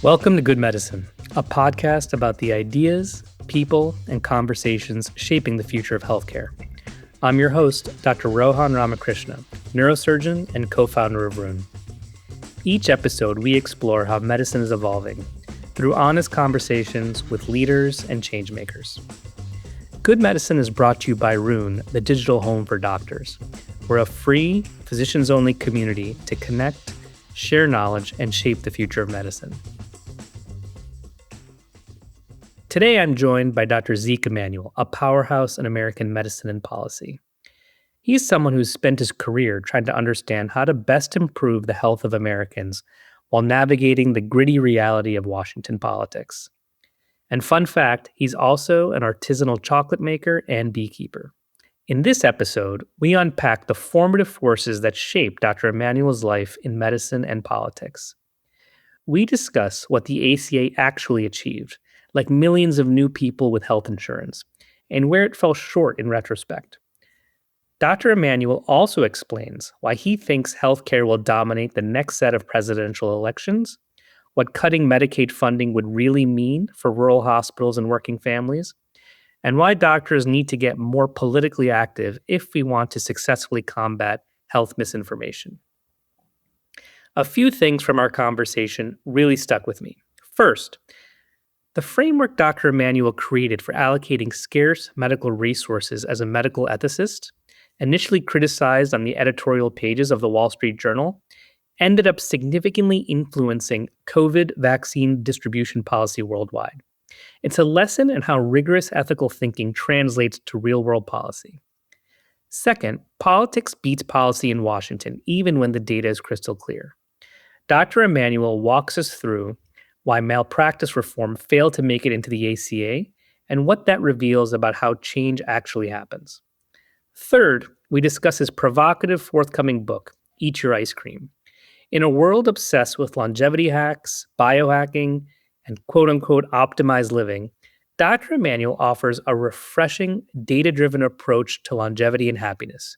Welcome to Good Medicine, a podcast about the ideas, people, and conversations shaping the future of healthcare. I'm your host, Dr. Rohan Ramakrishna, neurosurgeon and co-founder of Rune. Each episode, we explore how medicine is evolving through honest conversations with leaders and changemakers. Good Medicine is brought to you by Rune, the digital home for doctors. We're a free, physicians-only community to connect, share knowledge, and shape the future of medicine. Today, I'm joined by Dr. Zeke Emanuel, a powerhouse in American medicine and policy. He's someone who's spent his career trying to understand how to best improve the health of Americans while navigating the gritty reality of Washington politics. And fun fact, he's also an artisanal chocolate maker and beekeeper. In this episode, we unpack the formative forces that shape Dr. Emanuel's life in medicine and politics. We discuss what the ACA actually achieved, like millions of new people with health insurance, and where it fell short in retrospect. Dr. Emanuel also explains why he thinks healthcare will dominate the next set of presidential elections, what cutting Medicaid funding would really mean for rural hospitals and working families, and why doctors need to get more politically active if we want to successfully combat health misinformation. A few things from our conversation really stuck with me. First, the framework Dr. Emanuel created for allocating scarce medical resources as a medical ethicist, initially criticized on the editorial pages of the Wall Street Journal, ended up significantly influencing COVID vaccine distribution policy worldwide. It's a lesson in how rigorous ethical thinking translates to real-world policy. Second, politics beats policy in Washington, even when the data is crystal clear. Dr. Emanuel walks us through why malpractice reform failed to make it into the ACA, and what that reveals about how change actually happens. Third, we discuss his provocative forthcoming book, Eat Your Ice Cream. In a world obsessed with longevity hacks, biohacking, and quote-unquote optimized living, Dr. Emanuel offers a refreshing, data-driven approach to longevity and happiness.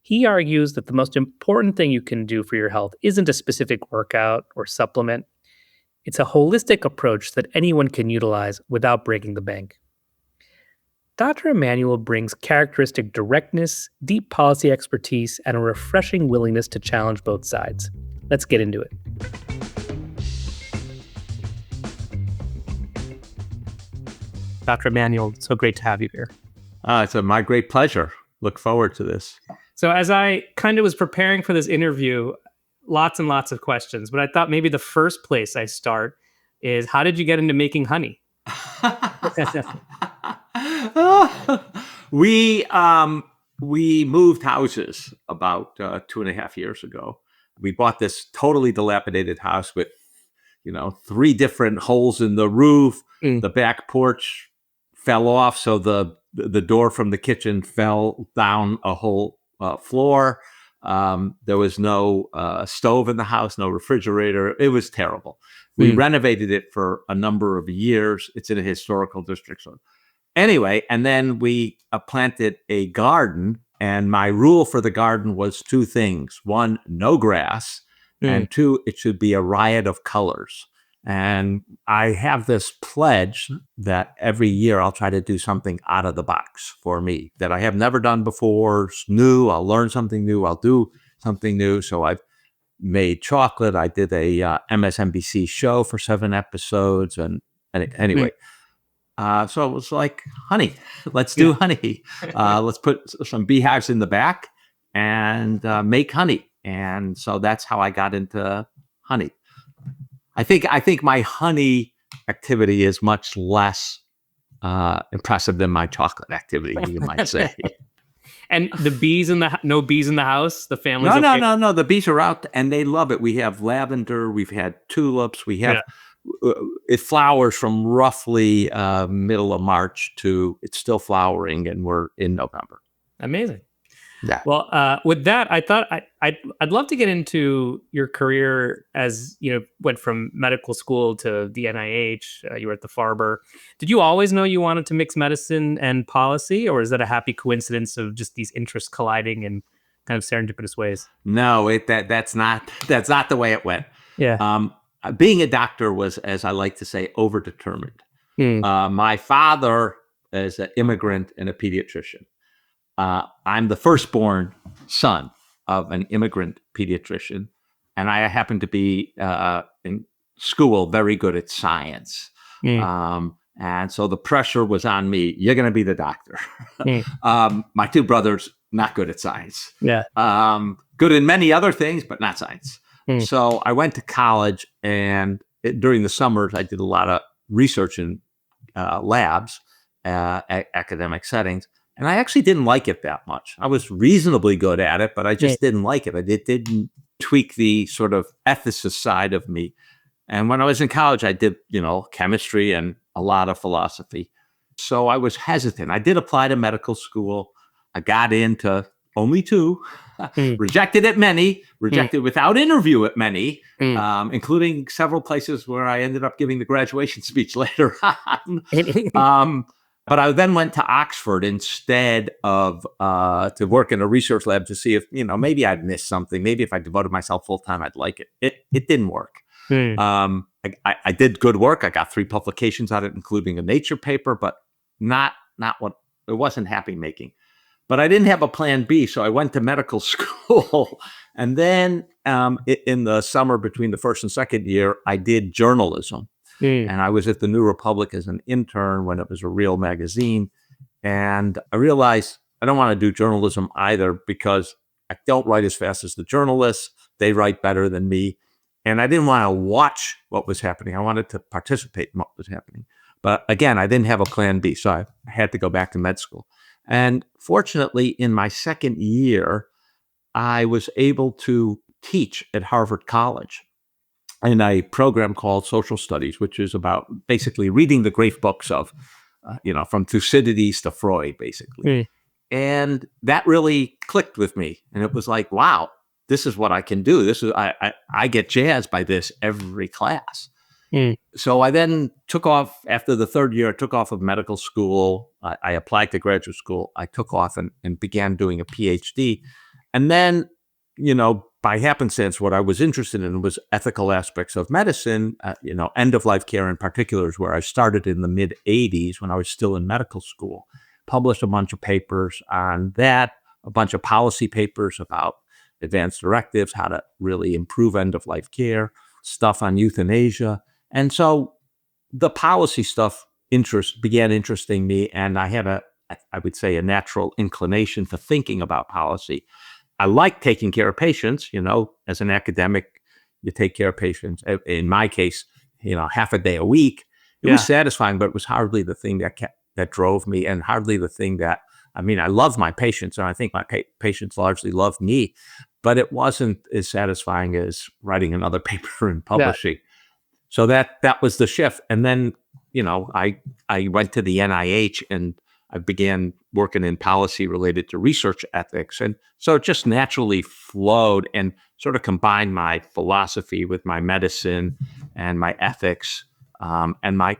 He argues that the most important thing you can do for your health isn't a specific workout or supplement. It's a holistic approach that anyone can utilize without breaking the bank. Dr. Emanuel brings characteristic directness, deep policy expertise, and a refreshing willingness to challenge both sides. Let's get into it. Dr. Emanuel, so great to have you here. It's my great pleasure. Look forward to this. So as I kind of was preparing for this interview, lots and lots of questions, but I thought maybe the first place I start is, how did you get into making honey? We moved houses about 2.5 years ago. We bought this totally dilapidated house with, 3 different holes in the roof. The back porch fell off, so the door from the kitchen fell down a whole floor. There was no stove in the house, no refrigerator. It was terrible. We renovated it for a number of years. It's in a historical district. So anyway, and then we planted a garden, and my rule for the garden was 2 things. 1, no grass, and 2, it should be a riot of colors. And I have this pledge that every year I'll try to do something out of the box for me that I have never done before. It's new. I'll learn something new. I'll do something new. So I've made chocolate. I did a MSNBC show for 7 episodes. And anyway, so it was like, honey, let's do honey. Let's put some beehives in the back and make honey. And so that's how I got into honey. I think my honey activity is much less impressive than my chocolate activity, you might say. And the bees no bees in the house? The family? No. The bees are out and they love it. We have lavender. We've had tulips. We have it flowers from roughly middle of March to it's still flowering, and we're in November. Amazing. Yeah. Well, with that, I thought I'd love to get into your career as, went from medical school to the NIH. You were at the Farber. Did you always know you wanted to mix medicine and policy, or is that a happy coincidence of just these interests colliding in kind of serendipitous ways? No, that's not the way it went. Yeah. being a doctor was, as I like to say, overdetermined. Mm, My father is an immigrant and a pediatrician. I'm the firstborn son of an immigrant pediatrician, and I happen to be in school very good at science. mm, And so the pressure was on me. You're going to be the doctor. mm. My two brothers, not good at science. Yeah. Good in many other things, but not science. Mm, So I went to college, and during the summers, I did a lot of research in labs, academic settings. And I actually didn't like it that much. I was reasonably good at it, but I mm, just didn't like it. It didn't tweak the sort of ethicist side of me. And when I was in college, I did, chemistry and a lot of philosophy. So I was hesitant. I did apply to medical school. I got into only two, mm, rejected at many, mm, rejected without interview at many, mm. including several places where I ended up giving the graduation speech later on. But I then went to Oxford instead of to work in a research lab to see if, maybe I'd missed something. Maybe if I devoted myself full time, I'd like it. It didn't work. Mm, I did good work. I got 3 publications out of it, including a Nature paper, but not what it wasn't happy making. But I didn't have a plan B, so I went to medical school. And then in the summer between the first and second year, I did journalism. mm. And I was at the New Republic as an intern when it was a real magazine. And I realized I don't want to do journalism either because I don't write as fast as the journalists. They write better than me. And I didn't want to watch what was happening. I wanted to participate in what was happening. But again, I didn't have a plan B, so I had to go back to med school. And fortunately, in my second year, I was able to teach at Harvard College in a program called Social Studies, which is about basically reading the great books of, from Thucydides to Freud, basically. Mm. And that really clicked with me. And it was like, wow, this is what I can do. I get jazzed by this every class. Mm. So I then took off after the third year. I took off of medical school. I applied to graduate school. I took off and began doing a PhD. And then, by happenstance, what I was interested in was ethical aspects of medicine, end of life care in particular is where I started in the mid 80s when I was still in medical school. Published a bunch of papers on that, a bunch of policy papers about advanced directives, how to really improve end of life care, stuff on euthanasia. And so the policy stuff began interesting me, and I had I would say, a natural inclination to thinking about policy. I like taking care of patients, as an academic, you take care of patients. In my case, half a day a week. It was satisfying, but it was hardly the thing that drove me, and hardly the thing that, I love my patients, and I think my patients largely love me, but it wasn't as satisfying as writing another paper and Yeah. publishing. So that was the shift. And then, I went to the NIH and I began working in policy related to research ethics. And so it just naturally flowed and sort of combined my philosophy with my medicine and my ethics, and my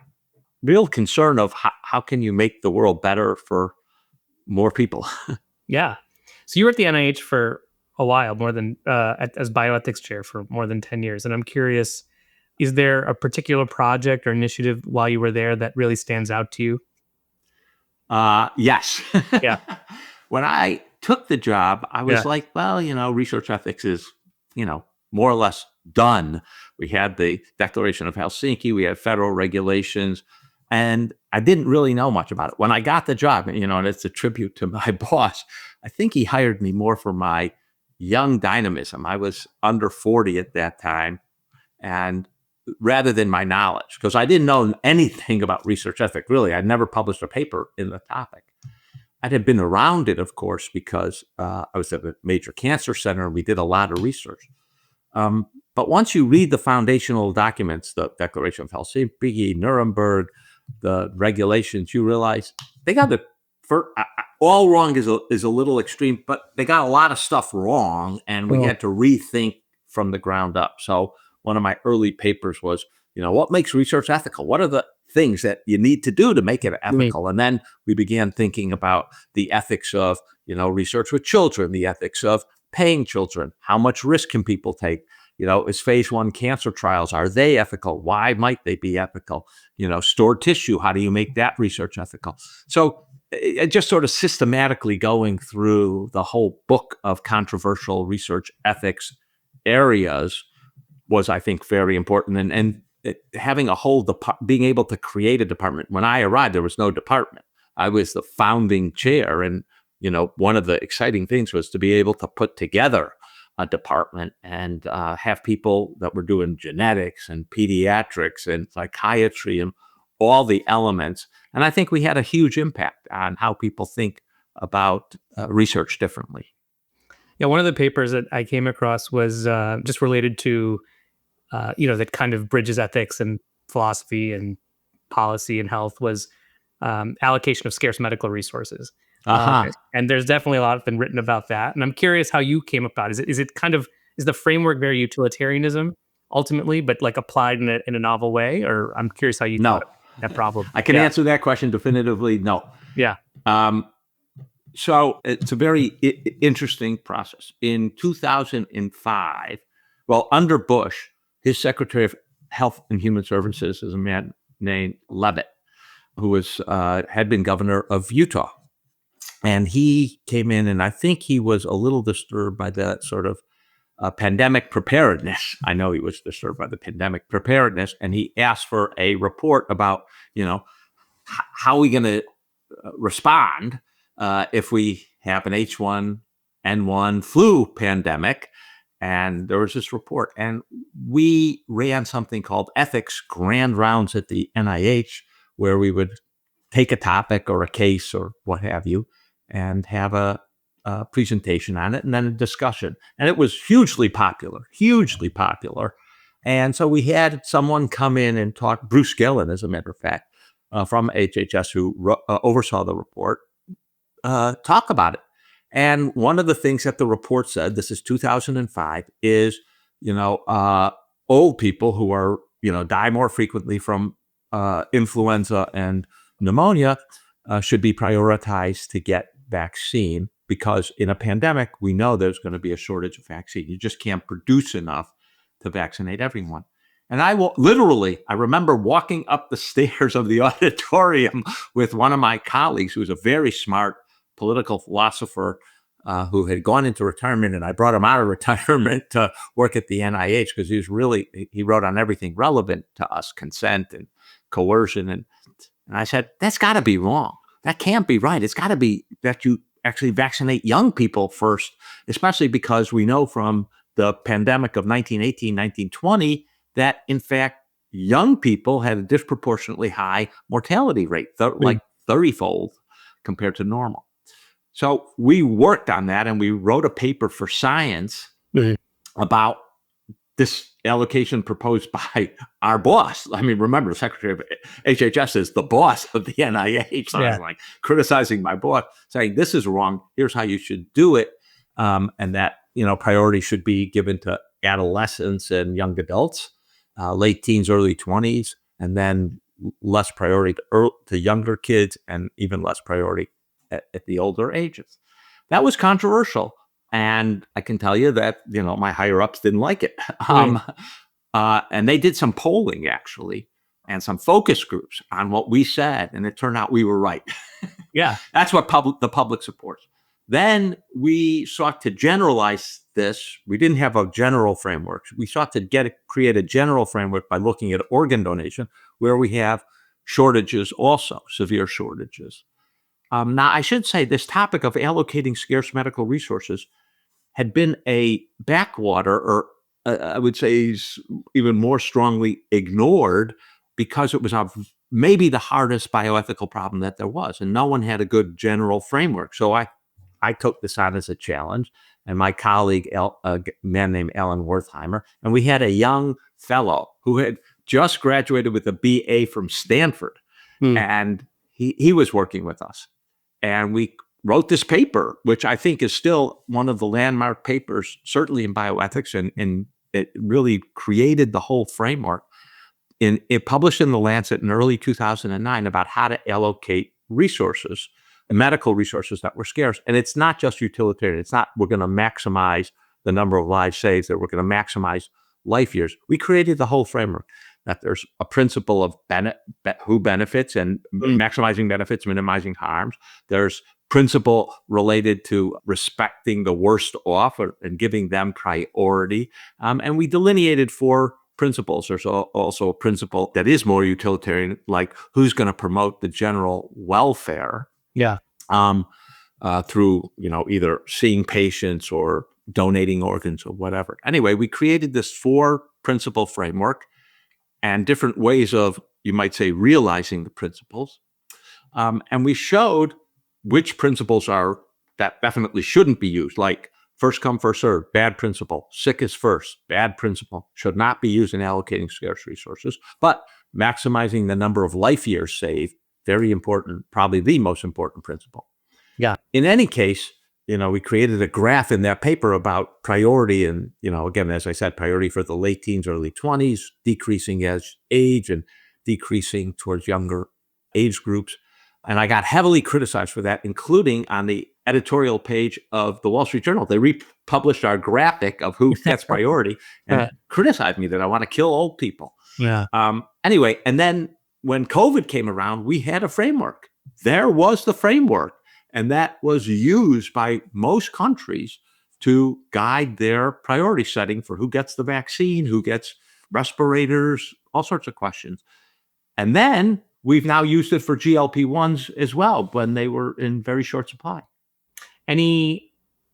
real concern of how can you make the world better for more people. Yeah. So you were at the NIH for a while, more than as bioethics chair for more than 10 years. And I'm curious, is there a particular project or initiative while you were there that really stands out to you? Yes. Yeah. When I took the job, I was Yeah. like, well, research ethics is, more or less done. We had the Declaration of Helsinki, we had federal regulations, and I didn't really know much about it. When I got the job, and it's a tribute to my boss, I think he hired me more for my young dynamism. I was under 40 at that time, and rather than my knowledge, because I didn't know anything about research ethics, really. I'd never published a paper in the topic. I had been around it, of course, because I was at a major cancer center and we did a lot of research. But once you read the foundational documents, the Declaration of Helsinki, Nuremberg, the regulations, you realize they got the all wrong is a little extreme, but they got a lot of stuff wrong, and we Oh. had to rethink from the ground up. So one of my early papers was, what makes research ethical? What are the things that you need to do to make it ethical? And then we began thinking about the ethics of, research with children, the ethics of paying children, how much risk can people take? Is phase 1 cancer trials, are they ethical? Why might they be ethical? Stored tissue, how do you make that research ethical? So just sort of systematically going through the whole book of controversial research ethics areas was, I think, very important. And having a whole being able to create a department. When I arrived, there was no department. I was the founding chair. And, one of the exciting things was to be able to put together a department and have people that were doing genetics and pediatrics and psychiatry and all the elements. And I think we had a huge impact on how people think about research differently. Yeah, one of the papers that I came across was just related to, that kind of bridges ethics and philosophy and policy and health was allocation of scarce medical resources. Uh-huh. And there's definitely a lot been written about that. And I'm curious how you came about. Is the framework very utilitarianism ultimately, but like applied in a novel way? Or I'm curious how you No. thought of that problem. I can answer that question definitively. No. Yeah. So it's a very interesting process. In 2005, under Bush, his Secretary of Health and Human Services is a man named Levitt, who had been governor of Utah. And he came in, and I think he was a little disturbed by that sort of pandemic preparedness. I know he was disturbed by the pandemic preparedness, and he asked for a report about, how are we going to respond if we have an H1N1 flu pandemic. And there was this report, and we ran something called ethics grand rounds at the NIH, where we would take a topic or a case or what have you and have a presentation on it and then a discussion. And it was hugely popular. And so we had someone come in and talk, Bruce Gillen, as a matter of fact, from HHS, who oversaw the report, talk about it. And one of the things that the report said, this is 2005, is, old people who are, die more frequently from influenza and pneumonia should be prioritized to get vaccine, because in a pandemic, we know there's going to be a shortage of vaccine. You just can't produce enough to vaccinate everyone. And I remember walking up the stairs of the auditorium with one of my colleagues, who was a very smart political philosopher who had gone into retirement, and I brought him out of retirement to work at the NIH because he wrote on everything relevant to us, consent and coercion. And I said, that's got to be wrong. That can't be right. It's got to be that you actually vaccinate young people first, especially because we know from the pandemic of 1918, 1920, that in fact, young people had a disproportionately high mortality rate, like 30-fold compared to normal. So we worked on that, and we wrote a paper for Science about this allocation proposed by our boss. I mean, remember, the Secretary of HHS is the boss of the NIH. So I was like criticizing my boss, saying, this is wrong. Here's how you should do it. And that, priority should be given to adolescents and young adults, late teens, early 20s, and then less priority to younger kids, and even less priority at the older ages. That was controversial. And I can tell you that, my higher ups didn't like it. And they did some polling, actually, and some focus groups on what we said. And it turned out we were right. Yeah. That's what the public supports. Then we sought to generalize this. We didn't have a general framework. We sought to create a general framework by looking at organ donation, where we have shortages also, severe shortages. Now, I should say this topic of allocating scarce medical resources had been a backwater, or I would say even more strongly ignored, because it was maybe the hardest bioethical problem that there was, and no one had a good general framework. So I took this on as a challenge, and my colleague, a man named Alan Wertheimer, and we had a young fellow who had just graduated with a BA from Stanford, and he was working with us. And we wrote this paper, which I think is still one of the landmark papers, certainly in bioethics, and it really created the whole framework. It published in The Lancet in early 2009 about how to allocate resources, medical resources that were scarce. And it's not just utilitarian. It's not we're going to maximize the number of lives saved, that we're going to maximize life years. We created the whole framework that there's a principle of who benefits and maximizing benefits, minimizing harms. There's principle related to respecting the worst off and giving them priority. And we delineated 4 principles. There's also a principle that is more utilitarian, like who's going to promote the general welfare. Yeah. Through, either seeing patients or donating organs or whatever. Anyway, we created this 4 principle framework and different ways of, you might say, realizing the principles. And we showed which principles are that definitely shouldn't be used, like first come, first served, bad principle. Sick is first, bad principle. Should not be used in allocating scarce resources. But maximizing the number of life years saved, very important, probably the most important principle. Yeah. In any case, we created a graph in that paper about priority and, again, as I said, priority for the late teens, early 20s, decreasing as age and decreasing towards younger age groups. And I got heavily criticized for that, including on the editorial page of the Wall Street Journal. They republished our graphic of who gets priority and criticized me that I want to kill old people. Yeah. Anyway, and then when COVID came around, we had a framework. There was the framework. And that was used by most countries to guide their priority setting for who gets the vaccine, who gets respirators, all sorts of questions. And then we've now used it for GLP-1s as well when they were in very short supply. Any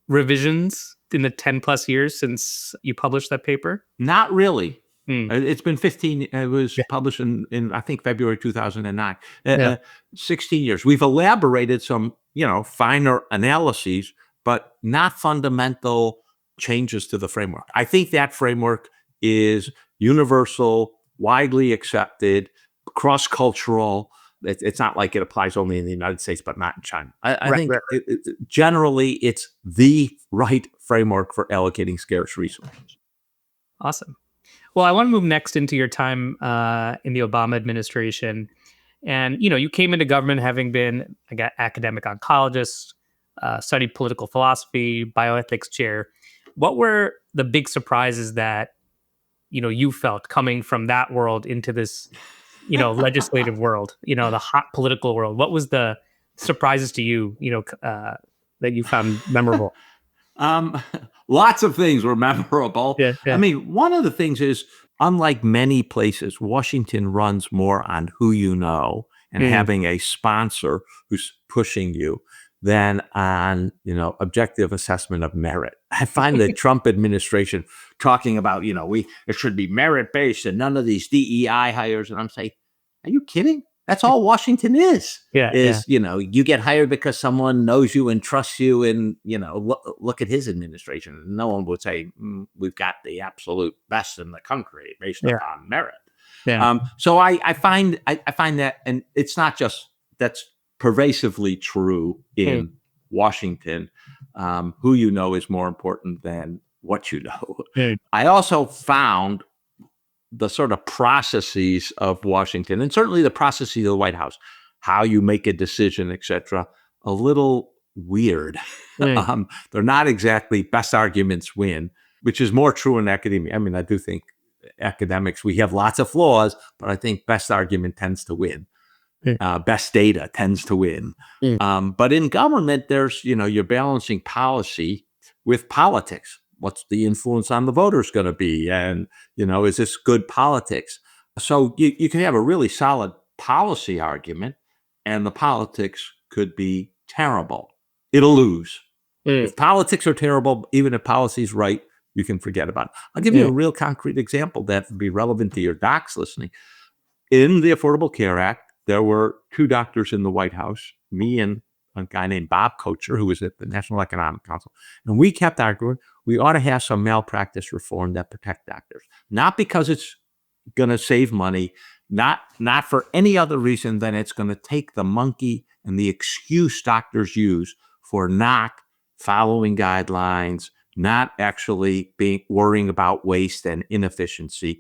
revisions in the 10 plus years since you published that paper? Not really. It's been 15. It was published in I think February 2009. 16 years. We've elaborated some, finer analyses, but not fundamental changes to the framework. I think that framework is universal, widely accepted, cross-cultural. It's not like it applies only in the United States, but not in China. I think generally it's the right framework for allocating scarce resources. Awesome. Well, I want to move next into your time in the Obama administration. And, you came into government having been an academic oncologist, studied political philosophy, bioethics chair. What were the big surprises that, you felt coming from that world into this, legislative world, the hot political world? What was the surprises to you, that you found memorable? Lots of things were memorable. Yeah. I mean, one of the things is, unlike many places, Washington runs more on who you know and having a sponsor who's pushing you than on, objective assessment of merit. I find the Trump administration talking about, it should be merit-based and none of these DEI hires. And I'm saying, are you kidding? That's all Washington is. You get hired because someone knows you and trusts you, and, look at his administration. No one would say, we've got the absolute best in the country based upon merit. So I find that, and it's not just, that's pervasively true in Washington. Who you know is more important than what you know. I also found the sort of processes of Washington, and certainly the processes of the White House, how you make a decision, et cetera, a little weird. They're not exactly best arguments win, which is more true in academia. I mean, I do think academics, we have lots of flaws, but I think best argument tends to win. Best data tends to win. But in government, there's, you're balancing policy with politics. What's the influence on the voters going to be? And, is this good politics? So you can have a really solid policy argument and the politics could be terrible. It'll lose. If politics are terrible, even if policy's right, you can forget about it. I'll give you a real concrete example that would be relevant to your docs listening. In the Affordable Care Act, there were 2 doctors in the White House, me and a guy named Bob Kocher, who was at the National Economic Council. And we kept arguing we ought to have some malpractice reform that protect doctors. Not because it's going to save money, not for any other reason than it's going to take the monkey and the excuse doctors use for not following guidelines, not actually worrying about waste and inefficiency.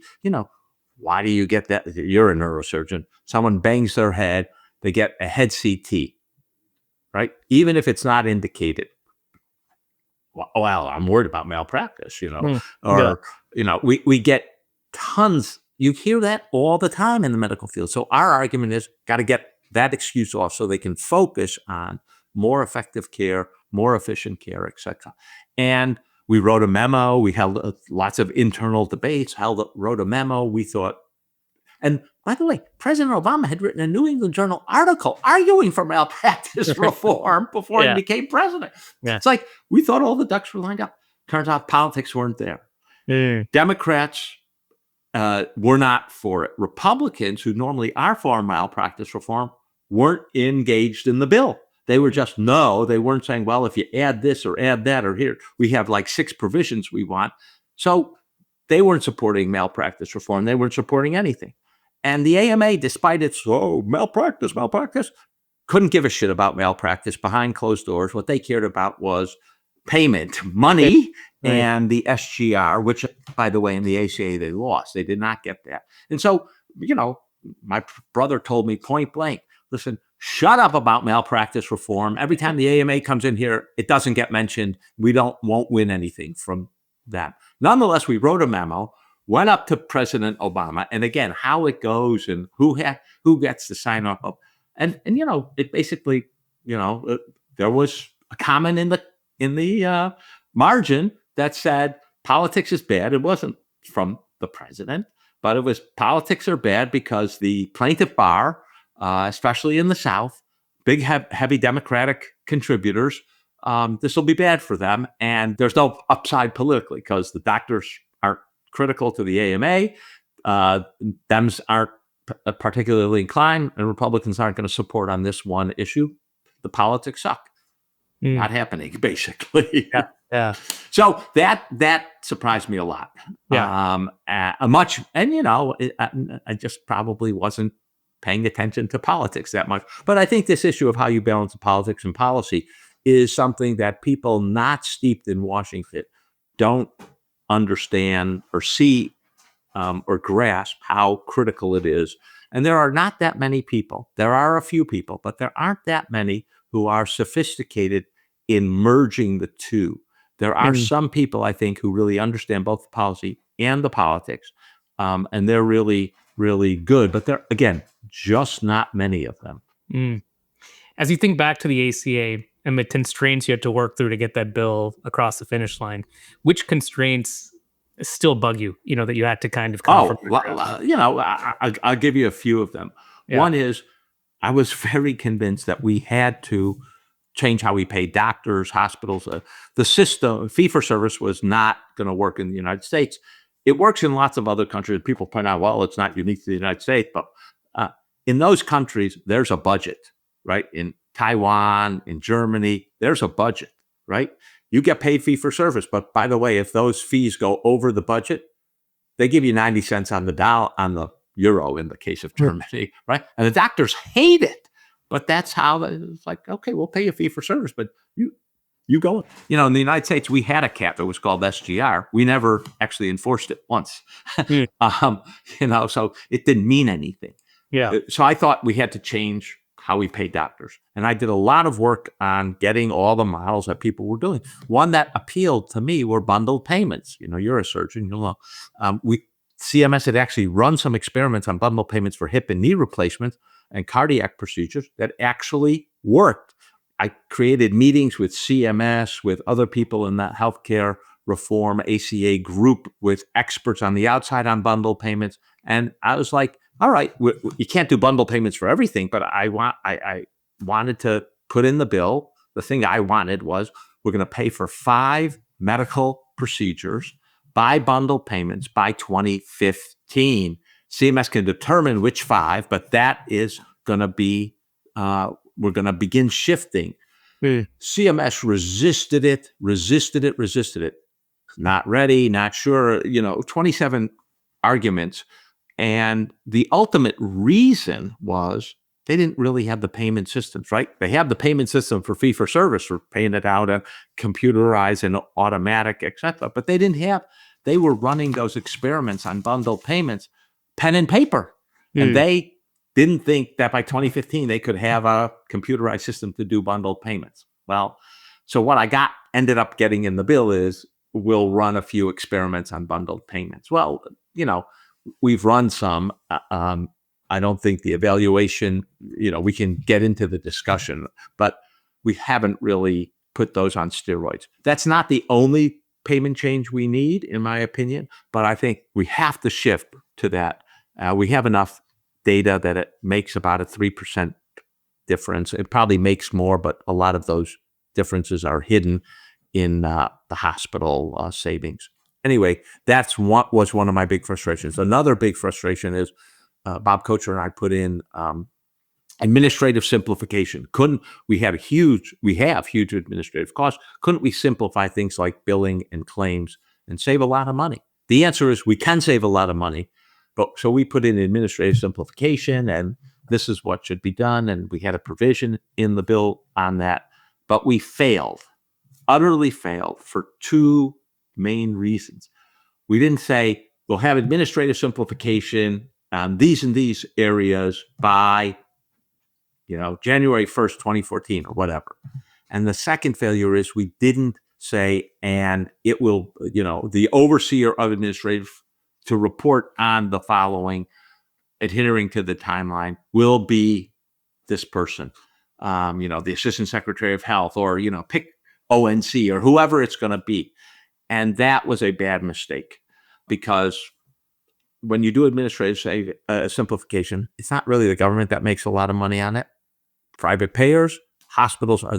Why do you get that? You're a neurosurgeon. Someone bangs their head, they get a head CT. Right? Even if it's not indicated. Well, I'm worried about malpractice, or We get tons. You hear that all the time in the medical field. So our argument is got to get that excuse off so they can focus on more effective care, more efficient care, etc. And we wrote a memo. We held lots of internal debates, wrote a memo. We thought, and by the way, President Obama had written a New England Journal article arguing for malpractice reform before he became president. Yeah. It's like we thought all the ducks were lined up. Turns out politics weren't there. Democrats were not for it. Republicans, who normally are for malpractice reform, weren't engaged in the bill. They were just no. They weren't saying, well, if you add this or add that or here, we have like 6 provisions we want. So they weren't supporting malpractice reform. They weren't supporting anything. And the AMA, despite its malpractice, couldn't give a shit about malpractice behind closed doors. What they cared about was payment, money, right, and the SGR, which, by the way, in the ACA, they lost. They did not get that. And so, my brother told me point blank, listen, shut up about malpractice reform. Every time the AMA comes in here, it doesn't get mentioned. We won't win anything from that. Nonetheless, we wrote a memo, went up to President Obama, and again, how it goes and who gets to sign off. And it basically, there was a comment in the margin that said politics is bad. It wasn't from the president, but it was politics are bad because the plaintiff bar, especially in the South, big, heavy Democratic contributors, this will be bad for them. And there's no upside politically because the doctors aren't critical to the AMA. Dems aren't particularly inclined, and Republicans aren't going to support on this one issue. The politics suck. Not happening, basically. Yeah. So that surprised me a lot. Yeah. I just probably wasn't paying attention to politics that much. But I think this issue of how you balance politics and policy is something that people not steeped in Washington don't understand or see or grasp how critical it is. And there are not that many people. There are a few people, but there aren't that many who are sophisticated in merging the two. There are some people, I think, who really understand both the policy and the politics, and they're really, really good. But there, again, just not many of them. As you think back to the ACA and the constraints you had to work through to get that bill across the finish line, which constraints still bug you, that you had to kind of I'll give you a few of them. Yeah. One is I was very convinced that we had to change how we pay doctors, hospitals. The system, fee-for-service, was not going to work in the United States. It works in lots of other countries. People point out, well, it's not unique to the United States, but in those countries, there's a budget, right? In Taiwan, in Germany, there's a budget, right? You get paid fee-for-service, but by the way, if those fees go over the budget, they give you 90 cents on the euro in the case of Germany, right? And the doctors hate it. But that's how it's like, okay, we'll pay you fee for service, but you go. In the United States, we had a cap that was called SGR. We never actually enforced it once. So it didn't mean anything. Yeah. So I thought we had to change how we pay doctors. And I did a lot of work on getting all the models that people were doing. One that appealed to me were bundled payments. You're a surgeon, you'll know. CMS had actually run some experiments on bundled payments for hip and knee replacements and cardiac procedures that actually worked. I created meetings with CMS, with other people in the healthcare reform ACA group, with experts on the outside on bundled payments. And I was like, all right, you can't do bundled payments for everything, but I wanted to put in the bill. The thing I wanted was we're going to pay for 5 medical procedures by bundled payments by 2015. CMS can determine which 5, but that is going to be, we're going to begin shifting. CMS resisted it. Not ready, not sure, 27 arguments. And the ultimate reason was they didn't really have the payment systems, right? They have the payment system for fee for service, for paying it out and computerized and automatic, et cetera. But they were running those experiments on bundled payments, pen and paper. And they didn't think that by 2015, they could have a computerized system to do bundled payments. Well, so what I ended up getting in the bill is we'll run a few experiments on bundled payments. Well, we've run some. I don't think the evaluation, we can get into the discussion, but we haven't really put those on steroids. That's not the only payment change we need, in my opinion, but I think we have to shift to that. We have enough data that it makes about a 3% difference. It probably makes more, but a lot of those differences are hidden in the hospital savings. Anyway, that's what was one of my big frustrations. Another big frustration is Bob Kocher and I put in administrative simplification. We have huge administrative costs. Couldn't we simplify things like billing and claims and save a lot of money? The answer is we can save a lot of money, so we put in administrative simplification, and this is what should be done, and we had a provision in the bill on that, but we utterly failed for two main reasons. We didn't say we'll have administrative simplification on these and these areas by January 1st, 2014 or whatever. And the second failure is we didn't say, and it will, the overseer of administrative to report on the following, adhering to the timeline, will be this person, the Assistant Secretary of Health, or, pick ONC or whoever it's going to be. And that was a bad mistake, because when you do administrative simplification, it's not really the government that makes a lot of money on it. Private payers, hospitals are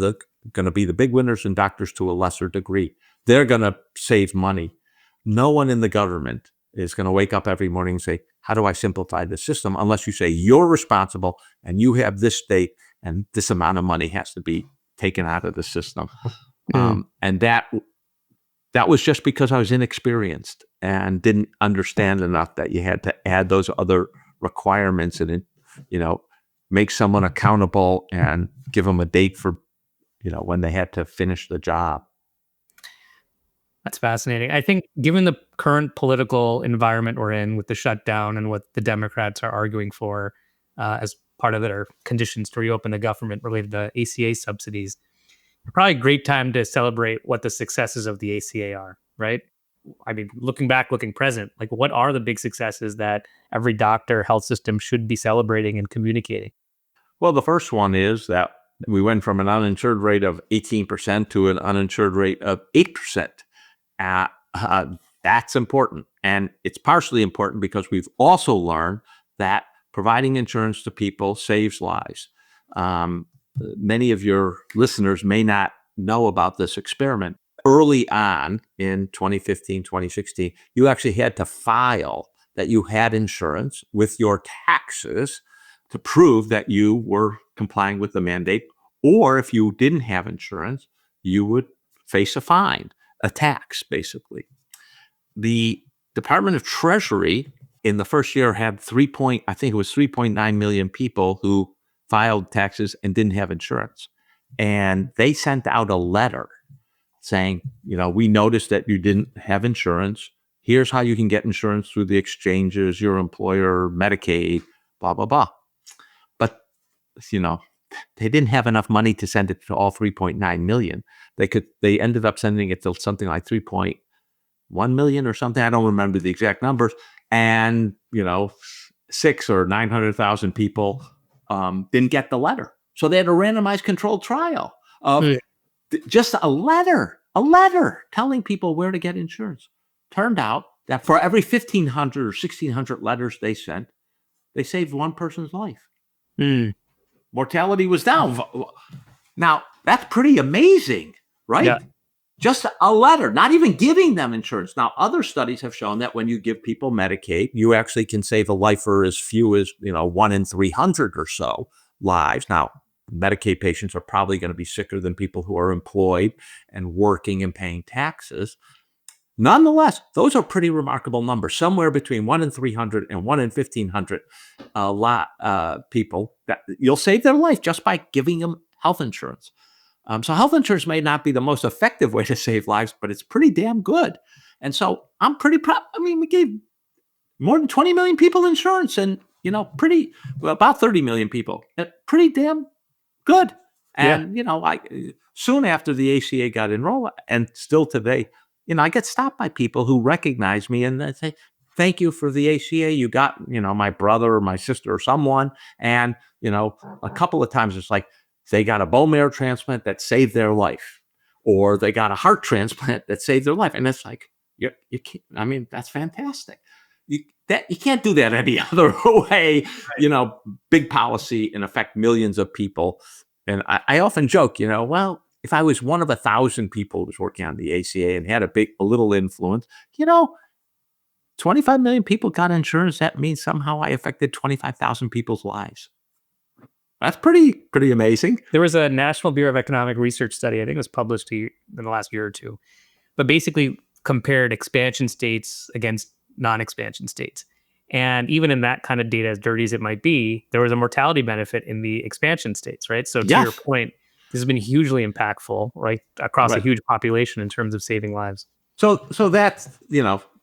going to be the big winners, and doctors to a lesser degree. They're going to save money. No one in the government is going to wake up every morning and say, how do I simplify the system? Unless you say you're responsible and you have this date and this amount of money has to be taken out of the system. And that was just because I was inexperienced and didn't understand enough that you had to add those other requirements and, make someone accountable and give them a date for, when they had to finish the job. That's fascinating. I think given the current political environment we're in with the shutdown and what the Democrats are arguing for as part of their conditions to reopen the government related to ACA subsidies, probably a great time to celebrate what the successes of the ACA are, right? I mean, looking back, looking present, like what are the big successes that every doctor, health system should be celebrating and communicating? Well, the first one is that we went from an uninsured rate of 18% to an uninsured rate of 8%. That's important. And it's partially important because we've also learned that providing insurance to people saves lives. Many of your listeners may not know about this experiment. Early on in 2015, 2016, you actually had to file that you had insurance with your taxes to prove that you were complying with the mandate. Or if you didn't have insurance, you would face a fine, a tax, basically. The Department of Treasury in the first year had 3.9 million people who filed taxes and didn't have insurance. And they sent out a letter saying, we noticed that you didn't have insurance. Here's how you can get insurance through the exchanges, your employer, Medicaid, blah, blah, blah. But, they didn't have enough money to send it to all 3.9 million. They ended up sending it to something like 3.1 million or something. I don't remember the exact numbers. And, 6 or 900,000 people didn't get the letter. So they had a randomized controlled trial of just a letter telling people where to get insurance. Turned out that for every 1,500 or 1,600 letters they sent, they saved one person's life. Mortality was down. Now, that's pretty amazing, right? Yeah. Just a letter, not even giving them insurance. Now, other studies have shown that when you give people Medicaid, you actually can save a life for as few as, 1 in 300 or so lives. Now, Medicaid patients are probably going to be sicker than people who are employed and working and paying taxes. Nonetheless, those are pretty remarkable numbers, somewhere between 1 in 300 and 1 in 1,500 people that you'll save their life just by giving them health insurance. So health insurance may not be the most effective way to save lives, but it's pretty damn good. And so I'm pretty proud. I mean, we gave more than 20 million people insurance and, about 30 million people. Pretty damn good. And, soon after the ACA got enrolled, and still today, I get stopped by people who recognize me and they say, thank you for the ACA. You got, my brother or my sister or someone. And, a couple of times it's like they got a bone marrow transplant that saved their life, or they got a heart transplant that saved their life. And it's like, you can't, that's fantastic. You can't do that any other way, big policy and affect millions of people. And I often joke, well, if I was one of 1,000 people who was working on the ACA and had a little influence, 25 million people got insurance. That means somehow I affected 25,000 people's lives. That's pretty amazing. There was a National Bureau of Economic Research study, I think it was published in the last year or two, but basically compared expansion states against non-expansion states. And even in that kind of data, as dirty as it might be, there was a mortality benefit in the expansion states, right? So to your point, this has been hugely impactful, right, across a huge population in terms of saving lives. So that's,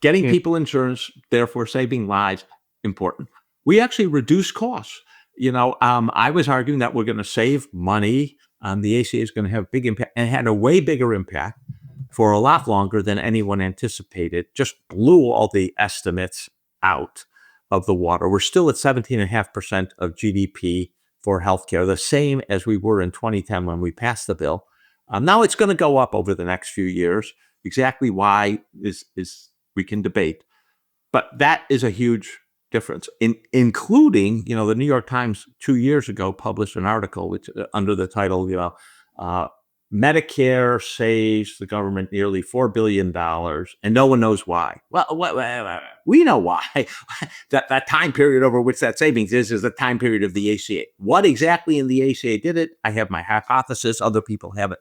getting people insurance, therefore saving lives, important. We actually reduce costs. I was arguing that we're going to save money. The ACA is going to have a big impact, and it had a way bigger impact for a lot longer than anyone anticipated. Just blew all the estimates out of the water. We're still at 17.5% of GDP for healthcare, the same as we were in 2010 when we passed the bill. Now it's going to go up over the next few years. Exactly why is we can debate, but that is a huge difference. Including, the New York Times 2 years ago published an article which under the title, Medicare saves the government nearly $4 billion and no one knows why. Well, we know why. that time period over which that savings is the time period of the ACA. What exactly in the ACA did it? I have my hypothesis. Other people have it.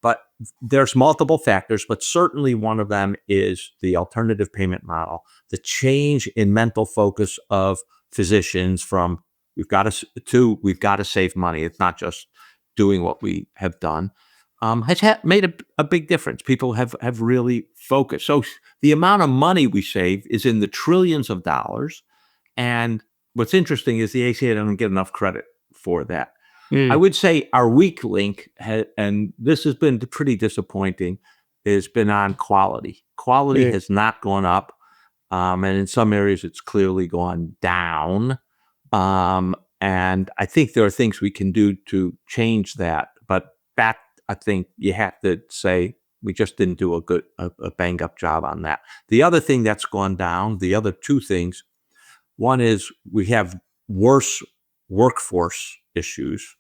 But there's multiple factors, but certainly one of them is the alternative payment model, the change in mental focus of physicians from we've got to save money. It's not just doing what we have done. Has made a big difference. People have really focused. So the amount of money we save is in the trillions of dollars. And what's interesting is the ACA doesn't get enough credit for that. I would say our weak link, and this has been pretty disappointing, has been on quality. Quality has not gone up, and in some areas it's clearly gone down. And I think there are things we can do to change that. But that, I think you have to say we just didn't do a bang up job on that. The other thing that's gone down, the other two things, one is we have worse workforce issues.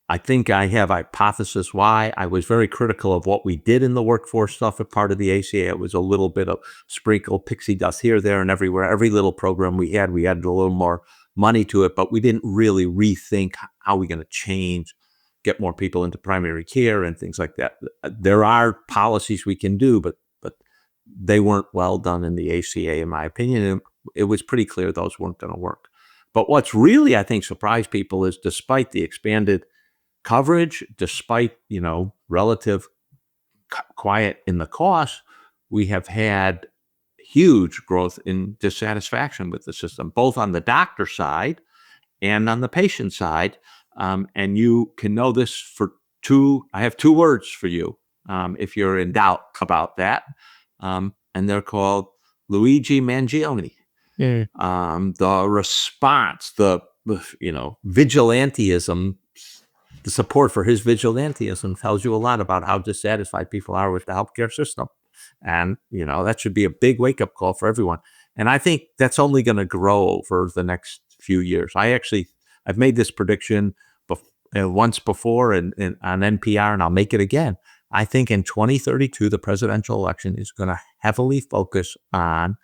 I think I have a hypothesis why. I was very critical of what we did in the workforce stuff as part of the ACA. It was a little bit of sprinkle pixie dust here, there, and everywhere. Every little program we added a little more money to it, but we didn't really rethink how we're going to change, get more people into primary care and things like that. There are policies we can do, but they weren't well done in the ACA, in my opinion. And it was pretty clear those weren't going to work. But what's really, I think, surprised people is despite the expanded coverage, despite, relative quiet in the cost, we have had huge growth in dissatisfaction with the system, both on the doctor side and on the patient side. And you can know this I have two words for you if you're in doubt about that. And they're called Luigi Mangione. The response, the vigilantism, the support for his vigilantism tells you a lot about how dissatisfied people are with the healthcare system. And, that should be a big wake-up call for everyone. And I think that's only going to grow over the next few years. I've made this prediction once before on NPR, and I'll make it again. I think in 2032, the presidential election is going to heavily focus on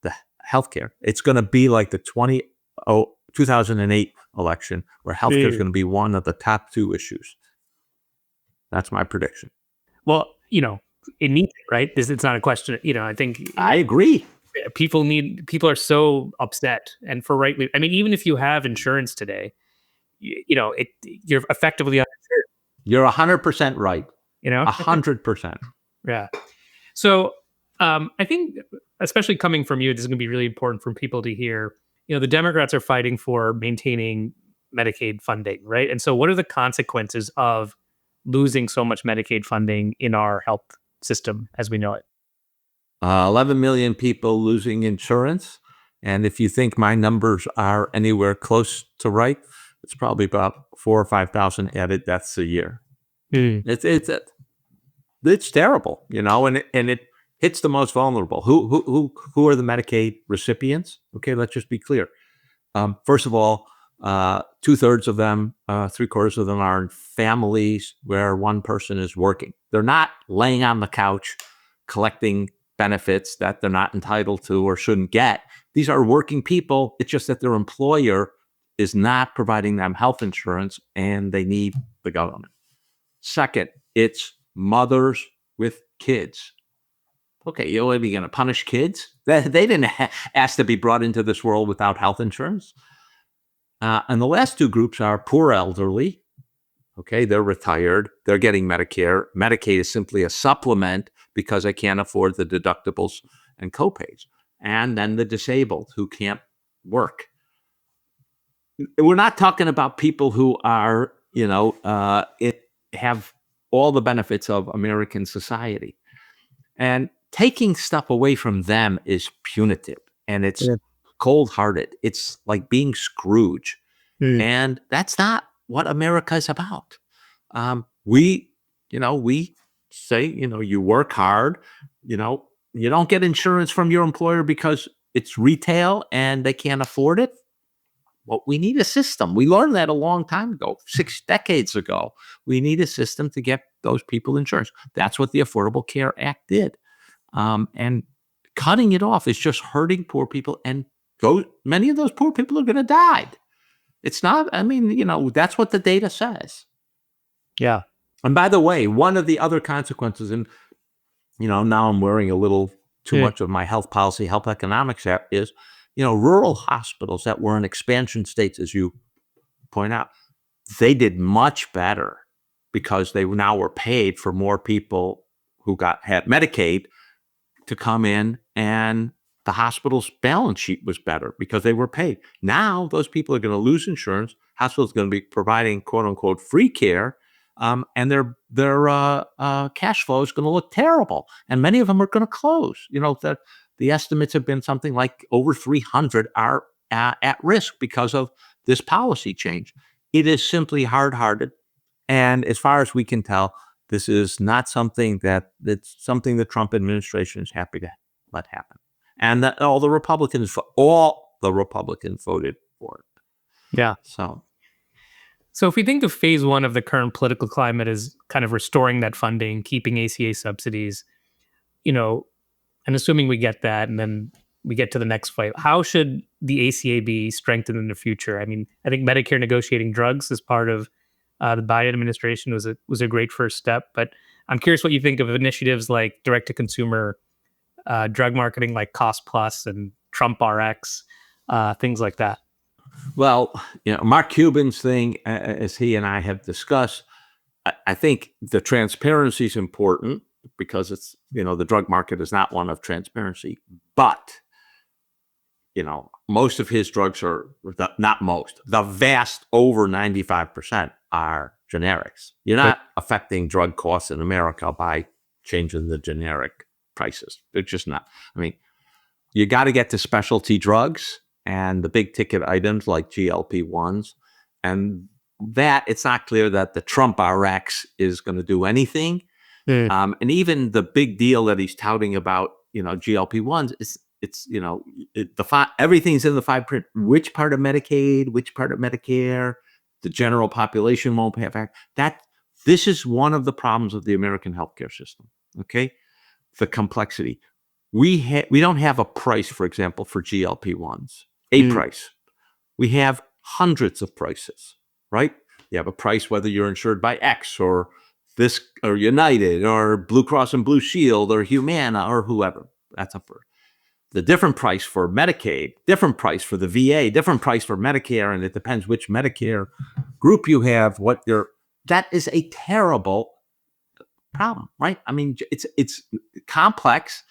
the healthcare. It's going to be like the 2008 election, where healthcare is going to be one of the top two issues. That's my prediction. Well, it needs it, right? It's not a question. I think I agree. People are so upset, and for rightly. I mean, even if you have insurance today, you're effectively uninsured. You're 100% right. 100%. Yeah. So I think, especially coming from you, this is going to be really important for people to hear. The Democrats are fighting for maintaining Medicaid funding, right? And so what are the consequences of losing so much Medicaid funding in our health system as we know it? 11 million people losing insurance. And if you think my numbers are anywhere close to right, it's probably about 4,000 or 5,000 added deaths a year. Mm. It's terrible, and it hits the most vulnerable. Who are the Medicaid recipients? Okay, let's just be clear. First of all, 2/3 of them, 3/4 of them are in families where one person is working. They're not laying on the couch collecting benefits that they're not entitled to or shouldn't get. These are working people. It's just that their employer is not providing them health insurance and they need the government. Second, it's mothers with kids. Okay, are you going to punish kids? They didn't ask to be brought into this world without health insurance. And the last two groups are poor elderly. Okay, they're retired. They're getting Medicare. Medicaid is simply a supplement because they can't afford the deductibles and copays. And then the disabled who can't work. We're not talking about people who are, have all the benefits of American society. And taking stuff away from them is punitive and it's cold-hearted. It's like being Scrooge. And that's not what America is about. We say, you work hard, you don't get insurance from your employer because it's retail and they can't afford it. Well, we need a system. We learned that a long time ago, 6 decades ago. We need a system to get those people insurance. That's what the Affordable Care Act did. And cutting it off is just hurting poor people, and many of those poor people are going to die. It's not, that's what the data says. Yeah. And by the way, one of the other consequences, and, now I'm wearing a little too much of my health policy, health economics hat, is, rural hospitals that were in expansion states, as you point out, they did much better because they now were paid for more people who had Medicaid to come in, and the hospital's balance sheet was better because they were paid. Now those people are going to lose insurance. Hospitals are going to be providing "quote unquote" free care, and their cash flow is going to look terrible, and many of them are going to close. The estimates have been something like over 300 are at risk because of this policy change. It is simply hard-hearted, and as far as we can tell, this is not something that's something the Trump administration is happy to let happen, and that all the Republicans voted for it. Yeah. So if we think of phase one of the current political climate as kind of restoring that funding, keeping ACA subsidies, and assuming we get that, and then we get to the next fight, how should the ACA be strengthened in the future? I mean, I think Medicare negotiating drugs as part of the Biden administration was a great first step, but I'm curious what you think of initiatives like direct-to-consumer drug marketing, like Cost Plus and Trump RX, things like that. Well, Mark Cuban's thing, as he and I have discussed, I think the transparency is important because it's, the drug market is not one of transparency, but, most of his drugs not most, the vast over 95% are generics. You're not affecting drug costs in America by changing the generic prices. They're just not. I mean, you got to get to specialty drugs and the big ticket items like GLP-1s. And that it's not clear that the Trump RX is going to do anything. And even the big deal that he's touting about, GLP-1s, everything's in the fine print. Which part of Medicaid, which part of Medicare, the general population won't have access. This is one of the problems of the American healthcare system. Okay, the complexity. We don't have a price, for example, for GLP-1s. Price. We have hundreds of prices, right? You have a price whether you're insured by X or this or United or Blue Cross and Blue Shield or Humana or whoever. That's up for the different price for Medicaid, different price for the VA, different price for Medicare, and it depends which Medicare group you have. That is a terrible problem, right? I mean, it's complex.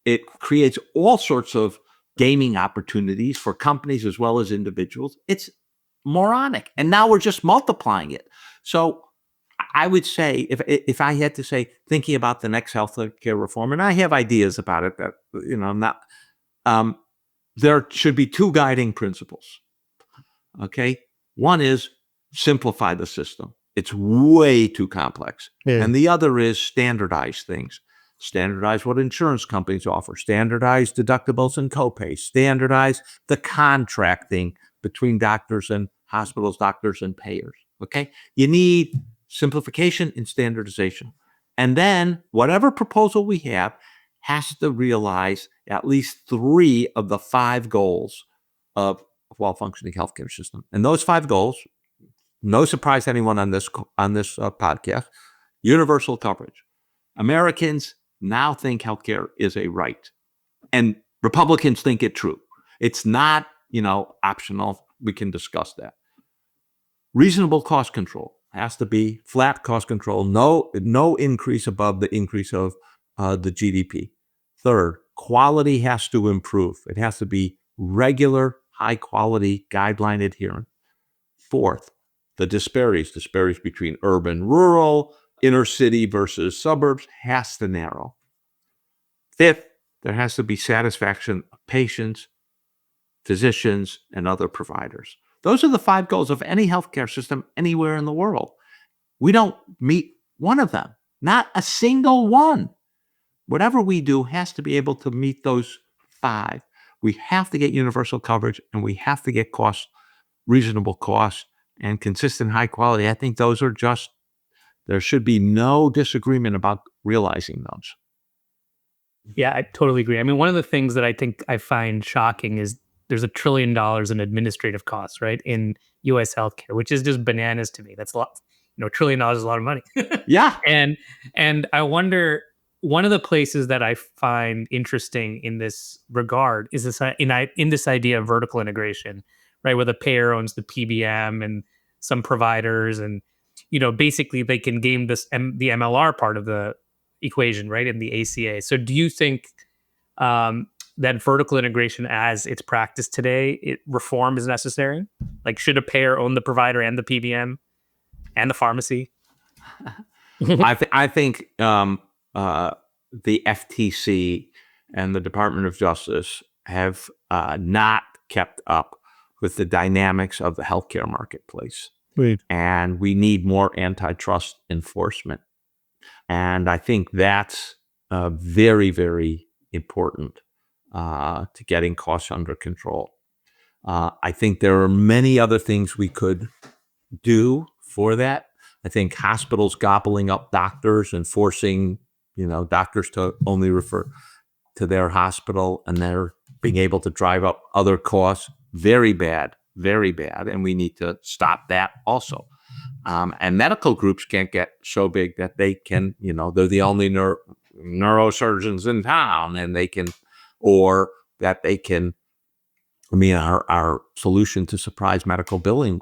It creates all sorts of gaming opportunities for companies as well as individuals. It's moronic. And now we're just multiplying it. So I would say if I had to say, thinking about the next healthcare reform, and I have ideas about it that I'm not. There should be two guiding principles. Okay, one is simplify the system. It's way too complex, and the other is standardize things. Standardize what insurance companies offer. Standardize deductibles and copays. Standardize the contracting between doctors and hospitals, doctors and payers. Okay, you need simplification and standardization. And then whatever proposal we have has to realize at least 3 of the 5 goals of a well-functioning healthcare system. And those 5 goals, no surprise to anyone on this podcast, universal coverage. Americans now think healthcare is a right, and Republicans think it true. It's not, optional. We can discuss that. Reasonable cost control has to be flat cost control, no increase above the increase of the GDP. Third, quality has to improve. It has to be regular, high quality guideline adherent. Fourth, the disparities between urban, rural, inner city versus suburbs has to narrow. Fifth, there has to be satisfaction of patients, physicians, and other providers. Those are the 5 goals of any healthcare system anywhere in the world. We don't meet one of them, not a single one. Whatever we do has to be able to meet those 5. We have to get universal coverage, and we have to get reasonable cost, and consistent high quality. I think those are there should be no disagreement about realizing those. Yeah, I totally agree. I mean, one of the things that I think I find shocking is there's $1 trillion in administrative costs, right, in U.S. healthcare, which is just bananas to me. That's a lot. $1 trillion is a lot of money. Yeah. And I wonder, one of the places that I find interesting in this regard is in this idea of vertical integration, right, where the payer owns the PBM and some providers, and basically they can game the MLR part of the equation, right, in the ACA. So do you think that vertical integration as it's practiced today, reform is necessary? Like, should a payer own the provider and the PBM and the pharmacy? I think the FTC and the Department of Justice have not kept up with the dynamics of the healthcare marketplace. Right. And we need more antitrust enforcement. And I think that's very, very important to getting costs under control. I think there are many other things we could do for that. I think hospitals gobbling up doctors and forcing, doctors to only refer to their hospital, and they're being able to drive up other costs. Very bad, very bad. And we need to stop that also. And medical groups can't get so big that they can, they're the only neurosurgeons in town, and our solution to surprise medical billing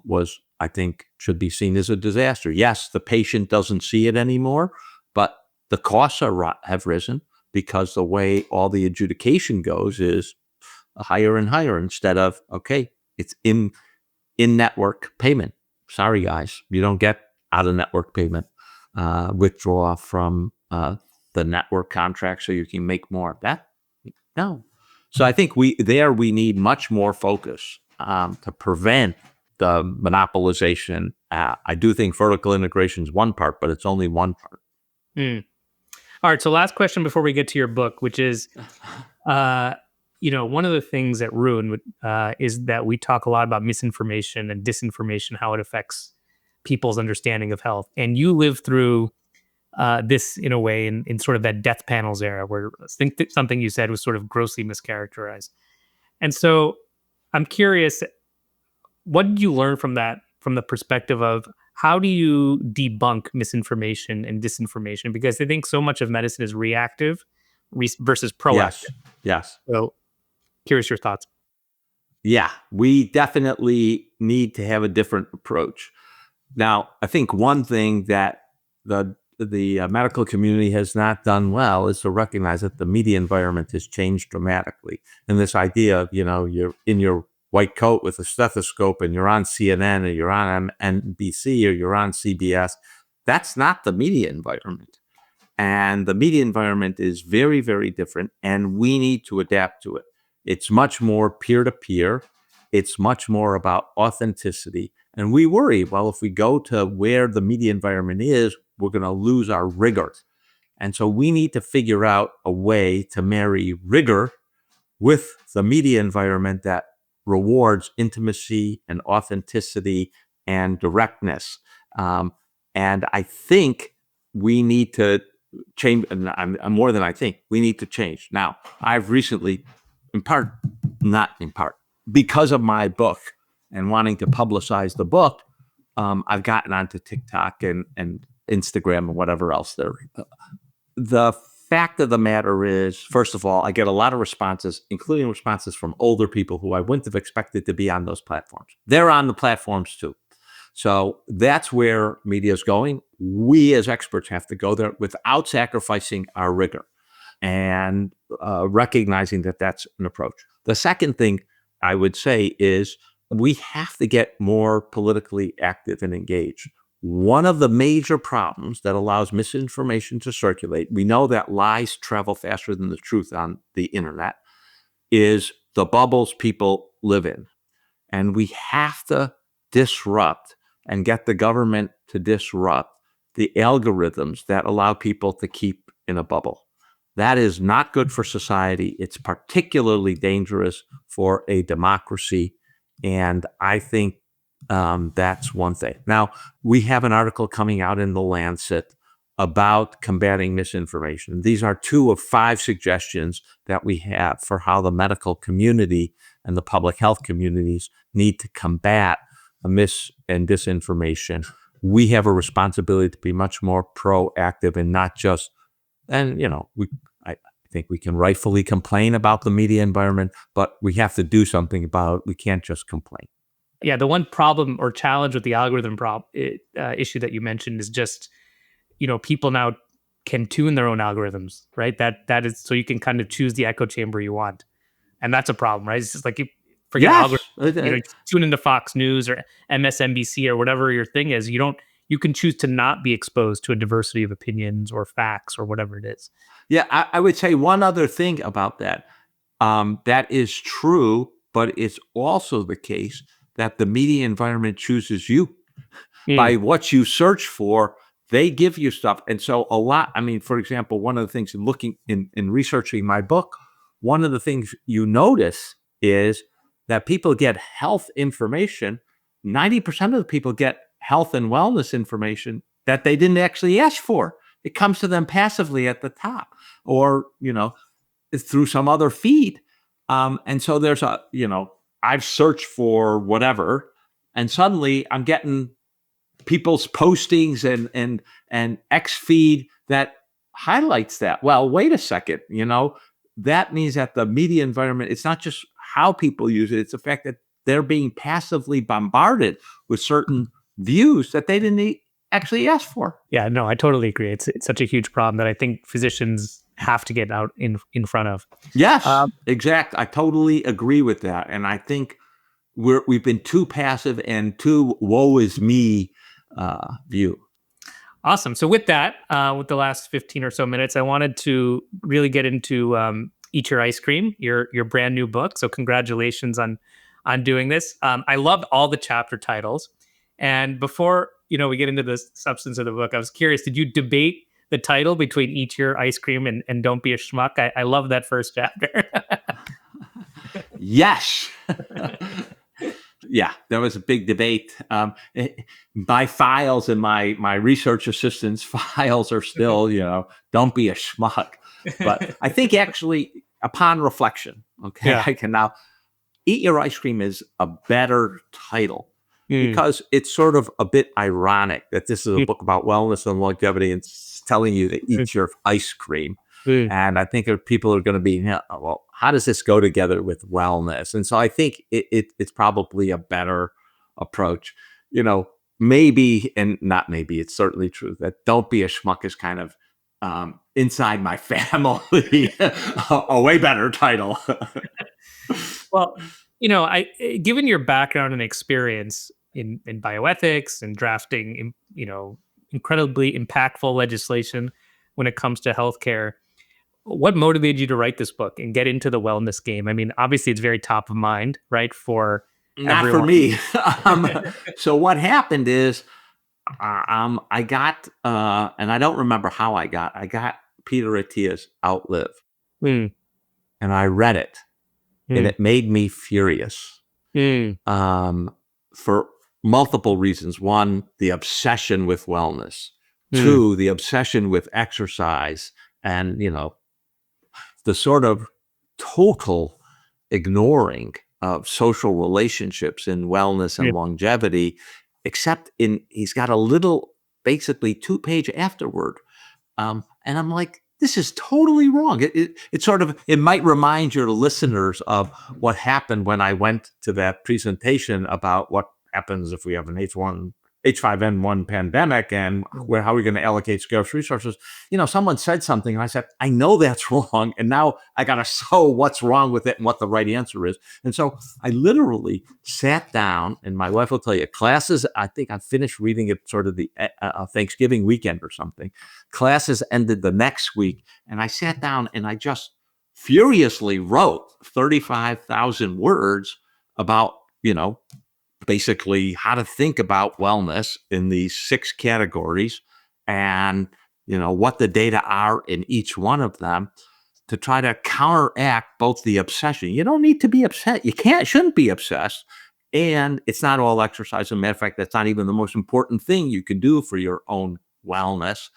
I think, should be seen as a disaster. Yes, the patient doesn't see it anymore, but the costs have risen because the way all the adjudication goes is higher and higher instead of, okay, it's in-network payment. Sorry, guys, you don't get out-of-network payment. Withdraw from the network contract so you can make more. No. So I think we need much more focus to prevent the monopolization. I do think vertical integration is one part, but it's only one part. All right. So last question before we get to your book, which is, one of the things at Ruin is that we talk a lot about misinformation and disinformation, how it affects people's understanding of health. And you lived through this in a way in sort of that death panels era, where I think that something you said was sort of grossly mischaracterized. And so I'm curious, what did you learn from that, from the perspective of how do you debunk misinformation and disinformation? Because I think so much of medicine is reactive versus proactive. Yes. So curious your thoughts. Yeah, we definitely need to have a different approach. Now, I think one thing that the medical community has not done well is to recognize that the media environment has changed dramatically. And this idea of, you're in your white coat with a stethoscope and you're on CNN or you're on NBC or you're on CBS, That's not the media environment. And the media environment is very, very different, and we need to adapt to it. It's much more peer to peer. It's much more about authenticity. And we worry, well, if we go to where the media environment is, we're going to lose our rigor. And so we need to figure out a way to marry rigor with the media environment that rewards intimacy and authenticity and directness. And I think we need to change. I'm more than I think we need to change. Now, I've recently, not in part, because of my book and wanting to publicize the book, I've gotten onto TikTok and Instagram and whatever else there. The fact of the matter is, first of all, I get a lot of responses, including responses from older people who I wouldn't have expected to be on those platforms. They're on the platforms too. So that's where media is going. We as experts have to go there without sacrificing our rigor and recognizing that that's an approach. The second thing I would say is we have to get more politically active and engaged. One of the major problems that allows misinformation to circulate, we know that lies travel faster than the truth on the internet, is the bubbles people live in. And we have to disrupt and get the government to disrupt the algorithms that allow people to keep in a bubble. That is not good for society. It's particularly dangerous for a democracy. And I think that's one thing. Now, we have an article coming out in The Lancet about combating misinformation. These are 2 of 5 suggestions that we have for how the medical community and the public health communities need to combat mis and disinformation. We have a responsibility to be much more proactive and not just, and I think we can rightfully complain about the media environment, but we have to do something about it. We can't just complain. Yeah, the one problem or challenge with the algorithm issue that you mentioned is just, people now can tune their own algorithms, right? That is, so you can kind of choose the echo chamber you want, and that's a problem, right? It's just like, you forget Yes. algorithm, tune into Fox News or MSNBC or whatever your thing is. You can choose to not be exposed to a diversity of opinions or facts or whatever it is. Yeah, I would say one other thing about that. That is true, but it's also the case that the media environment chooses you. By what you search for, they give you stuff. And so for example, one of the things in looking in researching my book, one of the things you notice is that people get health information. 90% of the people get health and wellness information that they didn't actually ask for. It comes to them passively at the top, or through some other feed. And so there's I've searched for whatever, and suddenly I'm getting people's postings and X feed that highlights that. Well, wait a second, that means that the media environment, it's not just how people use it, it's the fact that they're being passively bombarded with certain views that they didn't actually ask for. Yeah, no, I totally agree. It's such a huge problem that I think physicians have to get out in front of. Yes, exact. I totally agree with that. And I think we've been too passive and too woe is me view. Awesome. So with that, with the last 15 or so minutes, I wanted to really get into Eat Your Ice Cream, your brand new book. So congratulations on doing this. I loved all the chapter titles. And before we get into the substance of the book, I was curious, did you debate the title between Eat Your Ice Cream and Don't Be a Schmuck? I love that first chapter. Yes. Yeah, there was a big debate. My files and my research assistant's files are still, don't be a schmuck. But I think actually, upon reflection, Yeah. I can now, Eat Your Ice Cream is a better title because it's sort of a bit ironic that this is a book about wellness and longevity and it's telling you to eat your ice cream. And I think people are going to be, well, how does this go together with wellness? And so I think it's probably a better approach. Maybe, and not maybe, it's certainly true that Don't Be a Schmuck is kind of inside my family, a way better title. Well, given your background and experience in bioethics and drafting, incredibly impactful legislation when it comes to healthcare. What motivated you to write this book and get into the wellness game? I mean, obviously, it's very top of mind, right, for Not for everyone. me. So what happened is, I got, and I don't remember how I got Peter Attia's Outlive, Mm, and I read it, and mm, it made me furious, mm, for multiple reasons. One, the obsession with wellness. mm. Two, the obsession with exercise, and the sort of total ignoring of social relationships in wellness Yeah. and longevity, except he's got a little, basically 2-page afterword. And I'm like, this is totally wrong. It sort of, it might remind your listeners of what happened when I went to that presentation about what happens if we have an H5N1 pandemic, and how are we going to allocate scarce resources. Someone said something and I said, I know that's wrong. And now I got to show what's wrong with it and what the right answer is. And so I literally sat down, and my wife will tell you, classes, I think I finished reading it sort of the Thanksgiving weekend or something. Classes ended the next week, and I sat down and I just furiously wrote 35,000 words about, basically how to think about wellness in these 6 categories, and what the data are in each one of them, to try to counteract both the obsession. You don't need to be upset. You shouldn't be obsessed. And it's not all exercise. As a matter of fact, that's not even the most important thing you can do for your own wellness.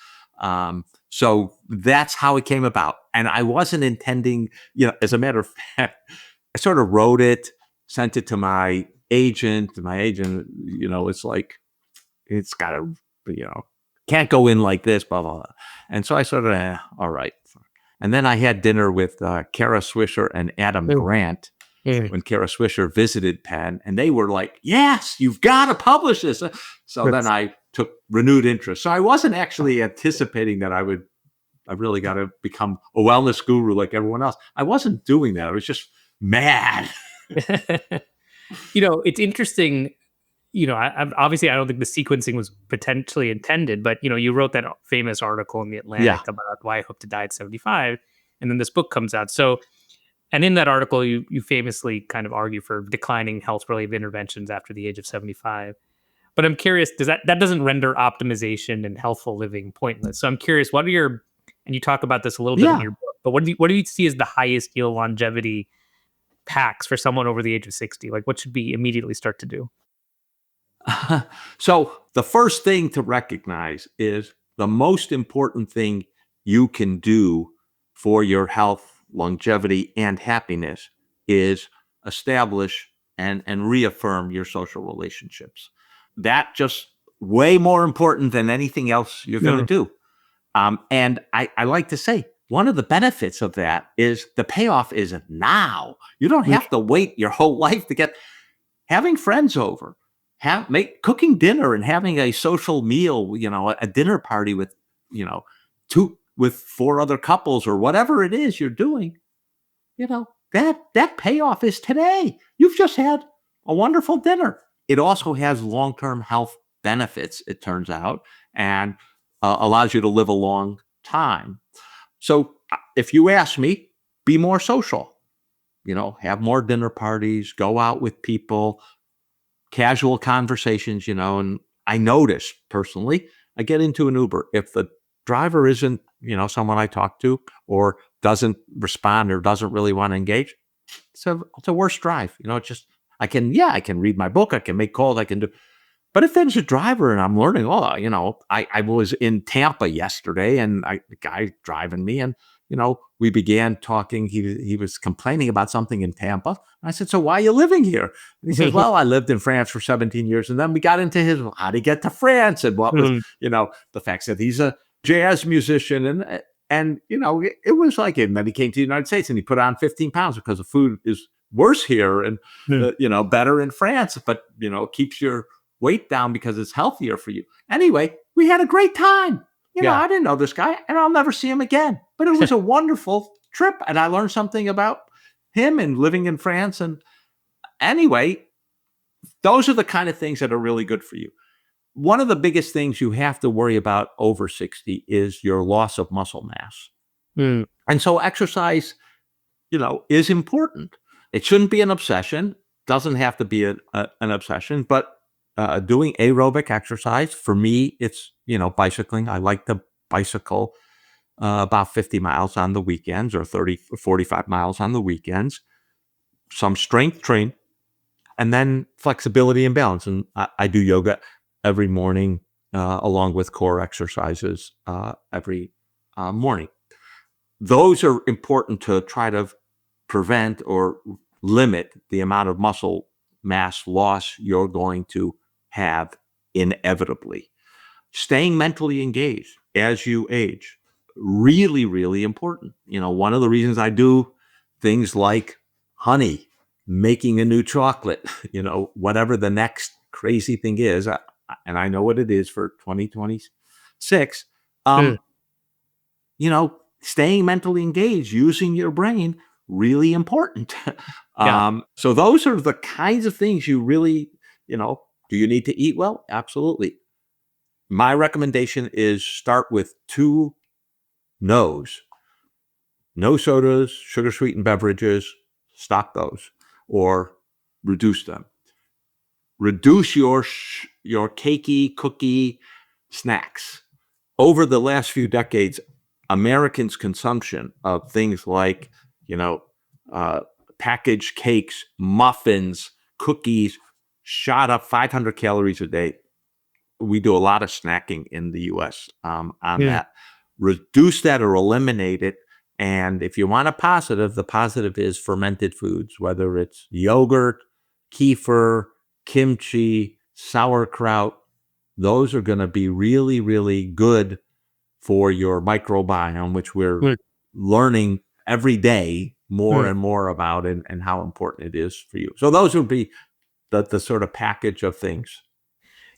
So that's how it came about. And I wasn't intending, as a matter of fact, I sort of wrote it, sent it to my agent. My agent, it's like, it's got to, can't go in like this, blah, blah, blah. And so I sort of, all right. And then I had dinner with Kara Swisher and Adam Mm, Grant mm. when Kara Swisher visited Penn, and they were like, yes, you've got to publish this. So then I took renewed interest. So I wasn't actually anticipating that I really got to become a wellness guru like everyone else. I wasn't doing that. I was just mad. It's interesting. Obviously, I don't think the sequencing was potentially intended, but you wrote that famous article in the Yeah. Atlantic about why I hope to die at 75, and then this book comes out. So, and in that article, you famously kind of argue for declining health-related interventions after the age of 75. But I'm curious, does that doesn't render optimization and healthful living pointless? So I'm curious, what are your, and you talk about this a little bit in Yeah. your book, but what do you see as the highest yield longevity packs for someone over the age of 60? Like, what should we immediately start to do? So the first thing to recognize is the most important thing you can do for your health, longevity, and happiness is establish and reaffirm your social relationships. That just way more important than anything else you're going to No. do. And I like to say, one of the benefits of that is the payoff is now. You don't Mm, have to wait your whole life to get having friends over, cooking dinner and having a social meal, a dinner party with, you know, 4 other couples or whatever it is you're doing, that payoff is today. You've just had a wonderful dinner. It also has long-term health benefits, it turns out, and allows you to live a long time. So if you ask me, be more social, have more dinner parties, go out with people, casual conversations, and I notice personally, I get into an Uber. If the driver isn't, someone I talk to, or doesn't respond or doesn't really want to engage, it's a worse drive. It's just, I can read my book, I can make calls, I can do. But if there's a driver and I'm learning, I was in Tampa yesterday, and the guy driving me, and we began talking. He was complaining about something in Tampa. And I said, "So why are you living here?" And he says, "Well, I lived in France for 17 years." And then we got into his, how to get to France, and what was, mm, the fact that he's a jazz musician, and it was like, and then he came to the United States and he put on 15 pounds because the food is worse here, and mm. better in France, but keeps your weight down because it's healthier for you. Anyway, we had a great time. Yeah. I didn't know this guy, and I'll never see him again. But it was a wonderful trip, and I learned something about him and living in France. And anyway, those are the kind of things that are really good for you. one of the biggest things you have to worry about over 60 is your loss of muscle mass. Mm. And so exercise, is important. It shouldn't be an obsession. Doesn't have to be an obsession, but doing aerobic exercise, for me, it's, bicycling. I like to bicycle about 50 miles on the weekends, or 30 or 45 miles on the weekends, some strength training, and then flexibility and balance. And I do yoga every morning, along with core exercises every morning. Those are important to try to prevent or limit the amount of muscle mass loss you're going to have inevitably. Staying mentally engaged as you age, really, really important. One of the reasons I do things like honey, making a new chocolate, whatever the next crazy thing is, and I know what it is for 2026. Mm. Staying mentally engaged, using your brain, really important. Yeah. So those are the kinds of things you really, do you need to eat well? Absolutely. My recommendation is start with 2 no's. No sodas, sugar sweetened beverages, stop those or reduce them. Reduce your cakey, cookie snacks. Over the last few decades, Americans' consumption of things like, uh, packaged cakes, muffins, cookies shot up 500 calories a day. We do a lot of snacking in the US on Mm. that. Reduce that or eliminate it. And if you want a positive, the positive is fermented foods, whether it's yogurt, kefir, kimchi, sauerkraut. Those are going to be really, really good for your microbiome, which we're Mm. learning every day more Mm. and more about, and how important it is for you. So those would be the sort of package of things.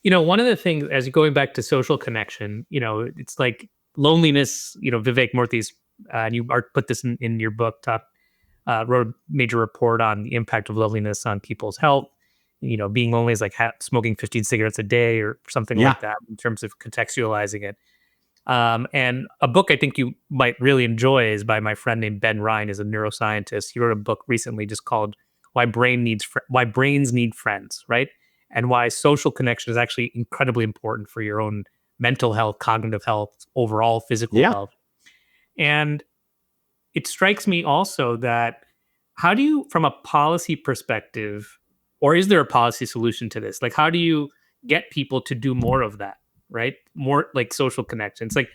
One of the things, as going back to social connection, it's like loneliness. Vivek Murthy's, and you put this in your book, wrote a major report on the impact of loneliness on people's health. Being lonely is like smoking 15 cigarettes a day or something Yeah. like that in terms of contextualizing it. And a book I think you might really enjoy is by my friend named Ben Ryan, is a neuroscientist. He wrote a book recently just called Why Brains Need Friends, right? And why social connection is actually incredibly important for your own mental health, cognitive health, overall physical Yeah. health. And it strikes me also that how do you, from a policy perspective, or is there a policy solution to this? Like, how do you get people to do more of that, right? More like social connections. Like,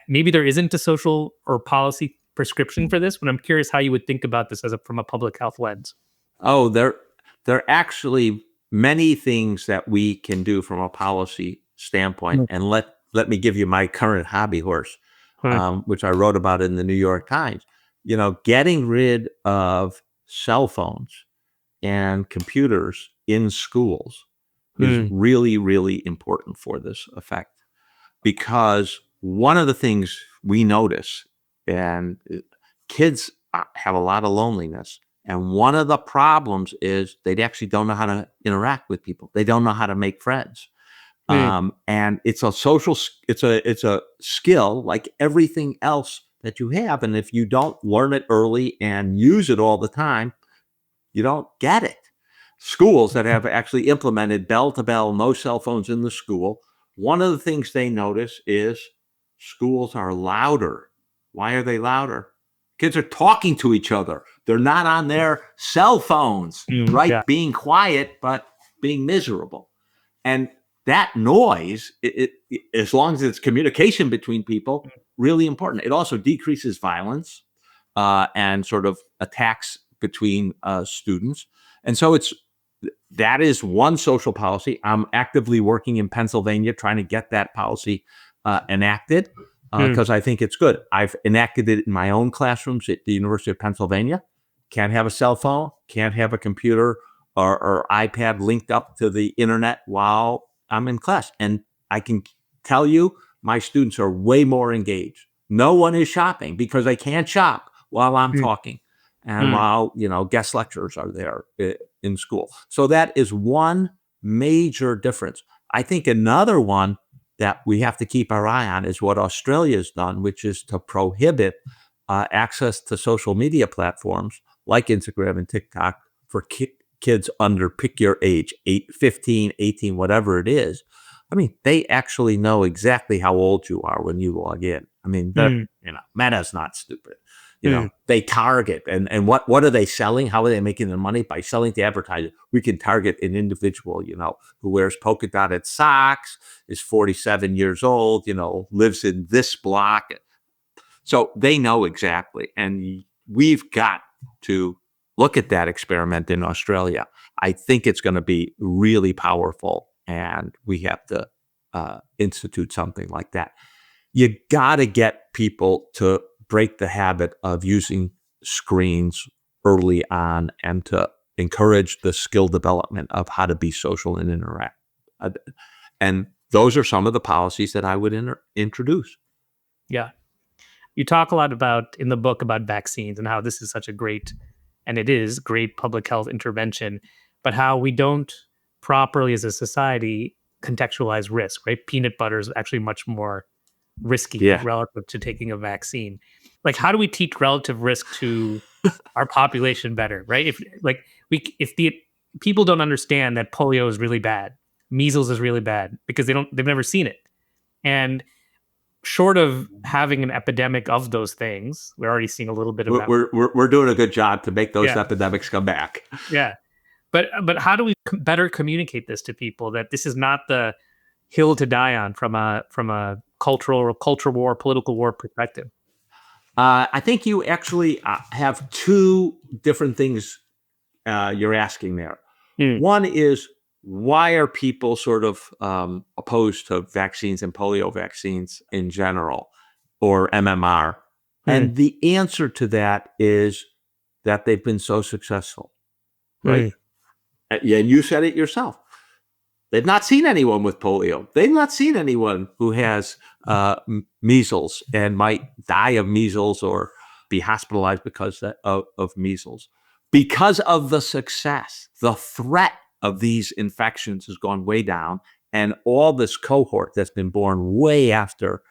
maybe there isn't a social or policy prescription for this, but I'm curious how you would think about this from a public health lens. Oh, there are actually many things that we can do from a policy standpoint. Mm. And let me give you my current hobby horse, Hmm. which I wrote about in the New York Times. Getting rid of cell phones and computers in schools is Hmm. really, really important for this effect. Because one of the things we notice, and kids have a lot of loneliness, and one of the problems is they actually don't know how to interact with people. They don't know how to make friends. Hmm. And it's a social, it's a skill like everything else that you have. And if you don't learn it early and use it all the time, you don't get it. Schools that have actually implemented bell to bell, no cell phones in the school, one of the things they notice is schools are louder. Why are they louder? Kids are talking to each other. They're not on their cell phones, Yeah. right? Being quiet, but being miserable. And that noise, as long as it's communication between people, really important. It also decreases violence and sort of attacks between students. And so that is one social policy. I'm actively working in Pennsylvania trying to get that policy enacted Hmm. because I think it's good. I've enacted it in my own classrooms at the University of Pennsylvania. Can't have a cell phone, can't have a computer or iPad linked up to the internet while I'm in class. And I can tell you, my students are way more engaged. No one is shopping because they can't shop while I'm Hmm. talking and Hmm. while guest lecturers are there in school. So that is one major difference. I think another one that we have to keep our eye on is what Australia's done, which is to prohibit access to social media platforms like Instagram and TikTok for kids under, pick your age, 8, 15, 18, whatever it is. I mean, they actually know exactly how old you are when you log in. I mean, Meta's not stupid. They target, and what are they selling? How are they making their money? By selling to advertisers. We can target an individual, who wears polka dotted socks, is 47 years old, lives in this block. So they know exactly. And we've got to look at that experiment in Australia. I think it's going to be really powerful, and we have to institute something like that. You got to get people to break the habit of using screens early on and to encourage the skill development of how to be social and interact. And those are some of the policies that I would introduce. Yeah. You talk a lot in the book about vaccines and how this is such a great, and it is great public health intervention, but how we don't properly as a society contextualize risk, right? Peanut butter is actually much more risky Yeah. relative to taking a vaccine. Like, how do we teach relative risk to our population better, right? If the people don't understand that polio is really bad, measles is really bad because they've never seen it. And short of having an epidemic of those things, we're already seeing a little bit of that. We're doing a good job to make those Yeah. epidemics come back. Yeah. But how do we better communicate this to people, that this is not the hill to die on from a culture war, political war perspective? I think you actually have two different things you're asking there. One is, why are people sort of opposed to vaccines and polio vaccines in general, or MMR? And the answer to that is that they've been so successful, right? And you said it yourself. They've not seen anyone with polio. They've not seen anyone who has measles and might die of measles or be hospitalized because of measles. Because of the success, the threat of these infections has gone way down, and all this cohort that's been born way after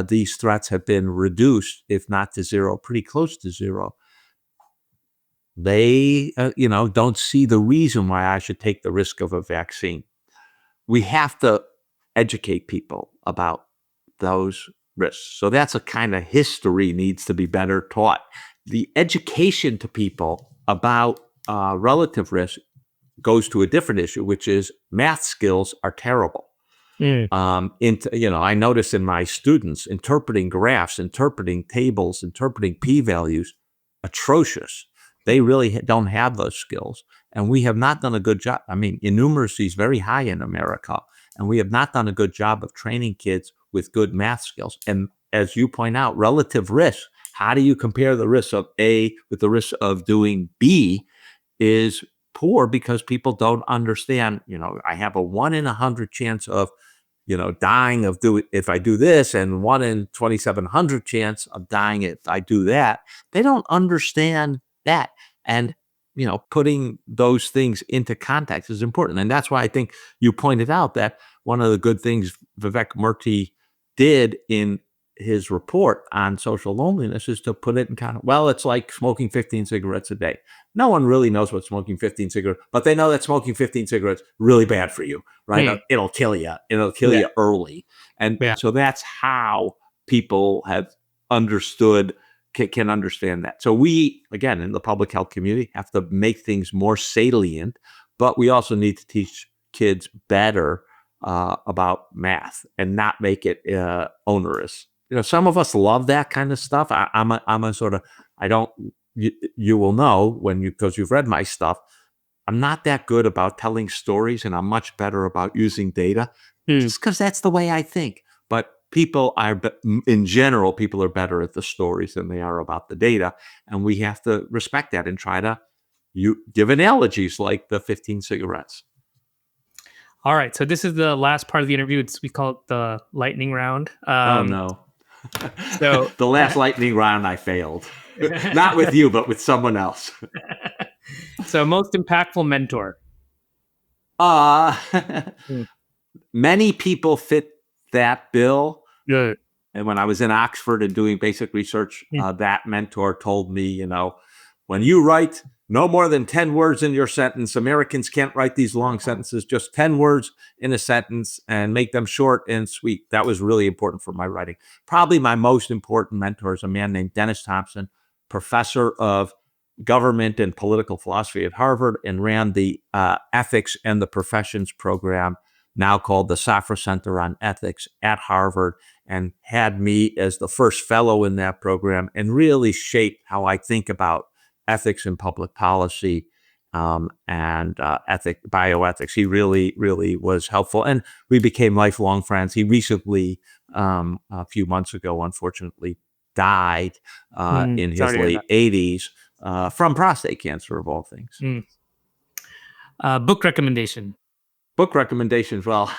these threats have been reduced, if not to zero, pretty close to zero. They, don't see the reason why I should take the risk of a vaccine. We have to educate people about those risks. So that's a kind of history needs to be better taught. The education to people about relative risk goes to a different issue, which is math skills are terrible. I notice in my students, interpreting graphs, interpreting tables, interpreting p-values, atrocious. They really don't have those skills. And we have not done a good job. I mean, innumeracy is very high in America, and we have not done a good job of training kids with good math skills. And as you point out, relative risk, how do you compare the risk of A with the risk of doing B, is poor, because people don't understand, I have a 1 in 100 chance of, dying if I do this, and 1 in 2,700 chance of dying if I do that. They don't understand that. And, putting those things into context is important. And that's why I think you pointed out that one of the good things Vivek Murthy did in his report on social loneliness is to put it in kind of, well, it's like smoking 15 cigarettes a day. No one really knows what smoking 15 cigarettes, but they know that smoking 15 cigarettes is really bad for you, right? It'll kill you. It'll kill you early. And so that's how people have understood, can understand that. So we, again, in the public health community, have to make things more salient, but we also need to teach kids better about math and not make it onerous. Some of us love that kind of stuff. I'm a sort of, I don't, you will know because you've read my stuff, I'm not that good about telling stories, and I'm much better about using data, just because that's the way I think. But in general, people are better at the stories than they are about the data. And we have to respect that and try to give analogies like the 15 cigarettes. All right. So this is the last part of the interview. We call it the lightning round. Oh, no. So the last lightning round, I failed. Not with you, but with someone else. So most impactful mentor. many people fit that bill. Yeah. And when I was in Oxford and doing basic research, that mentor told me, when you write no more than 10 words in your sentence, Americans can't write these long sentences, just 10 words in a sentence and make them short and sweet. That was really important for my writing. Probably my most important mentor is a man named Dennis Thompson, professor of government and political philosophy at Harvard, and ran the ethics and the professions program, now called the Safra Center on Ethics at Harvard, and had me as the first fellow in that program, and really shaped how I think about ethics and public policy, and bioethics. He really, really was helpful, and we became lifelong friends. He recently, a few months ago, unfortunately, died in his late 80s from prostate cancer, of all things. Book recommendation. Book recommendations. Well,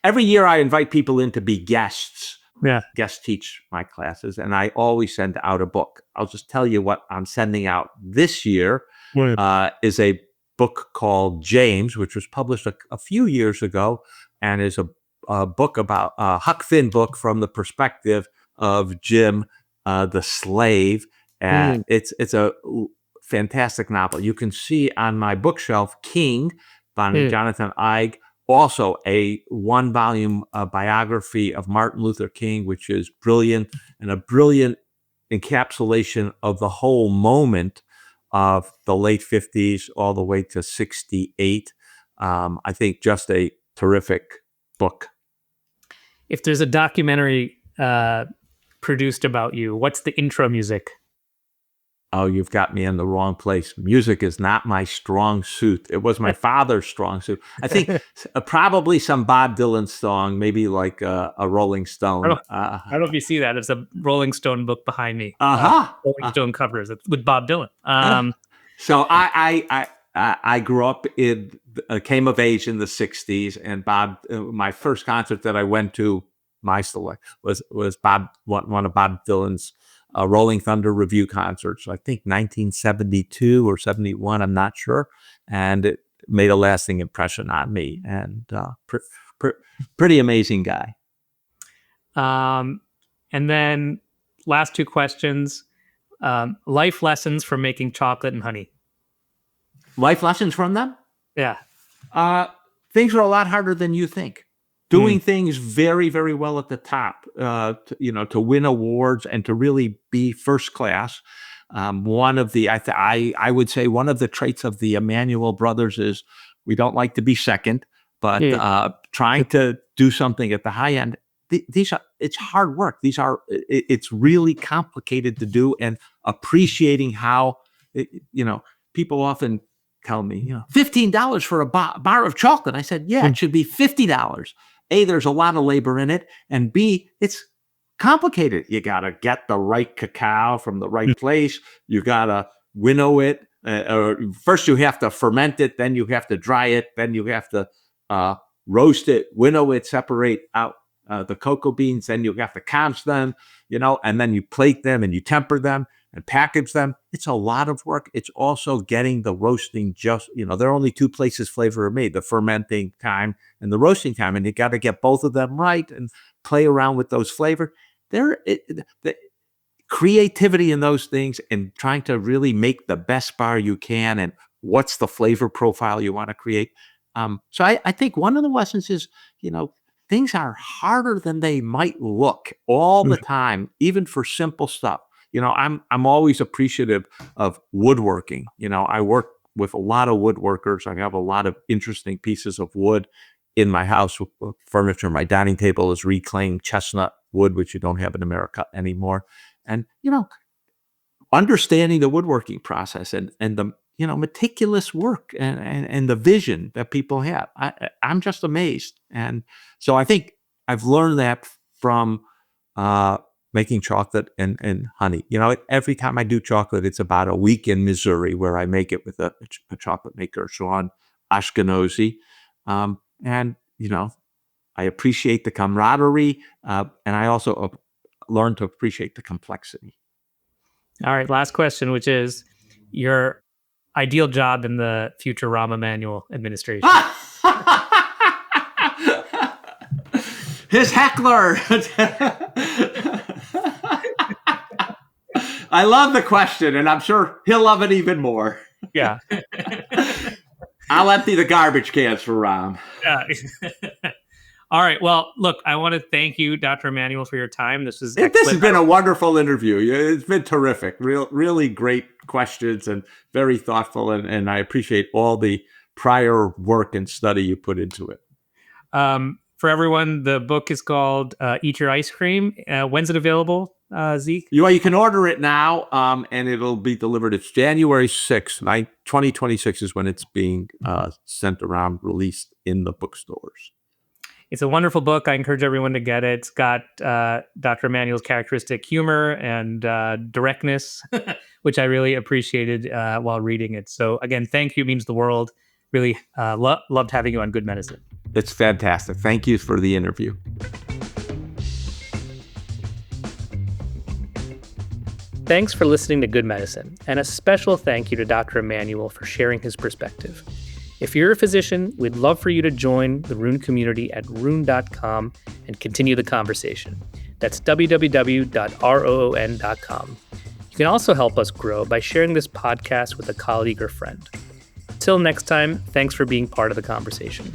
every year I invite people in to be guests. Yeah. Guests teach my classes, and I always send out a book. I'll just tell you what I'm sending out this year. Is a book called James, which was published a few years ago, and is a book about a Huck Finn book from the perspective of Jim, the slave. It's a fantastic novel. You can see on my bookshelf King by Jonathan Eig, also a one-volume biography of Martin Luther King, which is brilliant, and a brilliant encapsulation of the whole moment of the late 50s all the way to 68. I think just a terrific book. If there's a documentary produced about you, what's the intro music? Oh, you've got me in the wrong place. Music is not my strong suit. It was my father's strong suit. I think probably some Bob Dylan song, maybe like a Rolling Stone. I don't know if you see that. It's a Rolling Stone book behind me. Rolling Stone covers it with Bob Dylan. So I grew up came of age in the 60s, and Bob, my first concert that I went to, was one of Bob Dylan's Rolling Thunder Review concerts. I think 1972 or 71, I'm not sure. And it made a lasting impression on me, and pretty amazing guy. And then last two questions. Life lessons from making chocolate and honey. Life lessons from them? Yeah. Things are a lot harder than you think. Doing things very, very well at the top, to win awards and to really be first class. One of the, I would say one of the traits of the Emanuel brothers is we don't like to be second, but trying to do something at the high end. It's hard work. It's really complicated to do, and appreciating how, people often tell me, $15 for a bar of chocolate. I said, yeah, it should be $50. A, there's a lot of labor in it, and B, it's complicated. You got to get the right cacao from the right place. You got to winnow it. First, you have to ferment it. Then you have to dry it. Then you have to roast it, winnow it, separate out the cocoa beans. Then you have to conch them, and then you plate them and you temper them and package them. It's a lot of work. It's also getting the roasting just, there are only two places flavor are made, the fermenting time and the roasting time. And you got to get both of them right and play around with those flavors. The creativity in those things, and trying to really make the best bar you can, and what's the flavor profile you want to create. So I think one of the lessons is, things are harder than they might look all the time, even for simple stuff. I'm always appreciative of woodworking. I work with a lot of woodworkers. I have a lot of interesting pieces of wood in my house. Furniture, my dining table is reclaimed chestnut wood, which you don't have in America anymore. And, understanding the woodworking process and the, meticulous work and the vision that people have. I'm just amazed. And so I think I've learned that from making chocolate and honey. Every time I do chocolate, it's about a week in Missouri where I make it with a chocolate maker, Sean Ashkenazi. And, I appreciate the camaraderie, and I also learn to appreciate the complexity. All right, last question, which is your ideal job in the future Rahm Emanuel administration. His heckler. I love the question, and I'm sure he'll love it even more. Yeah. I'll empty the garbage cans for Ram. Yeah. All right. Well, look, I want to thank you, Dr. Emanuel, for your time. This was This has been a wonderful interview. It's been terrific. Really great questions and very thoughtful. And I appreciate all the prior work and study you put into it. For everyone, the book is called Eat Your Ice Cream. When's it available, Zeke? You can order it now, and it'll be delivered. It's January 6th, 2026 is when it's being sent around, released in the bookstores. It's a wonderful book. I encourage everyone to get it. It's got Dr. Emanuel's characteristic humor and directness, which I really appreciated while reading it. So again, thank you. It means the world. Really loved having you on Good Medicine. It's fantastic. Thank you for the interview. Thanks for listening to Good Medicine, and a special thank you to Dr. Emanuel for sharing his perspective. If you're a physician, we'd love for you to join the Rune community at rune.com and continue the conversation. That's www.roon.com. You can also help us grow by sharing this podcast with a colleague or friend. Till next time, thanks for being part of the conversation.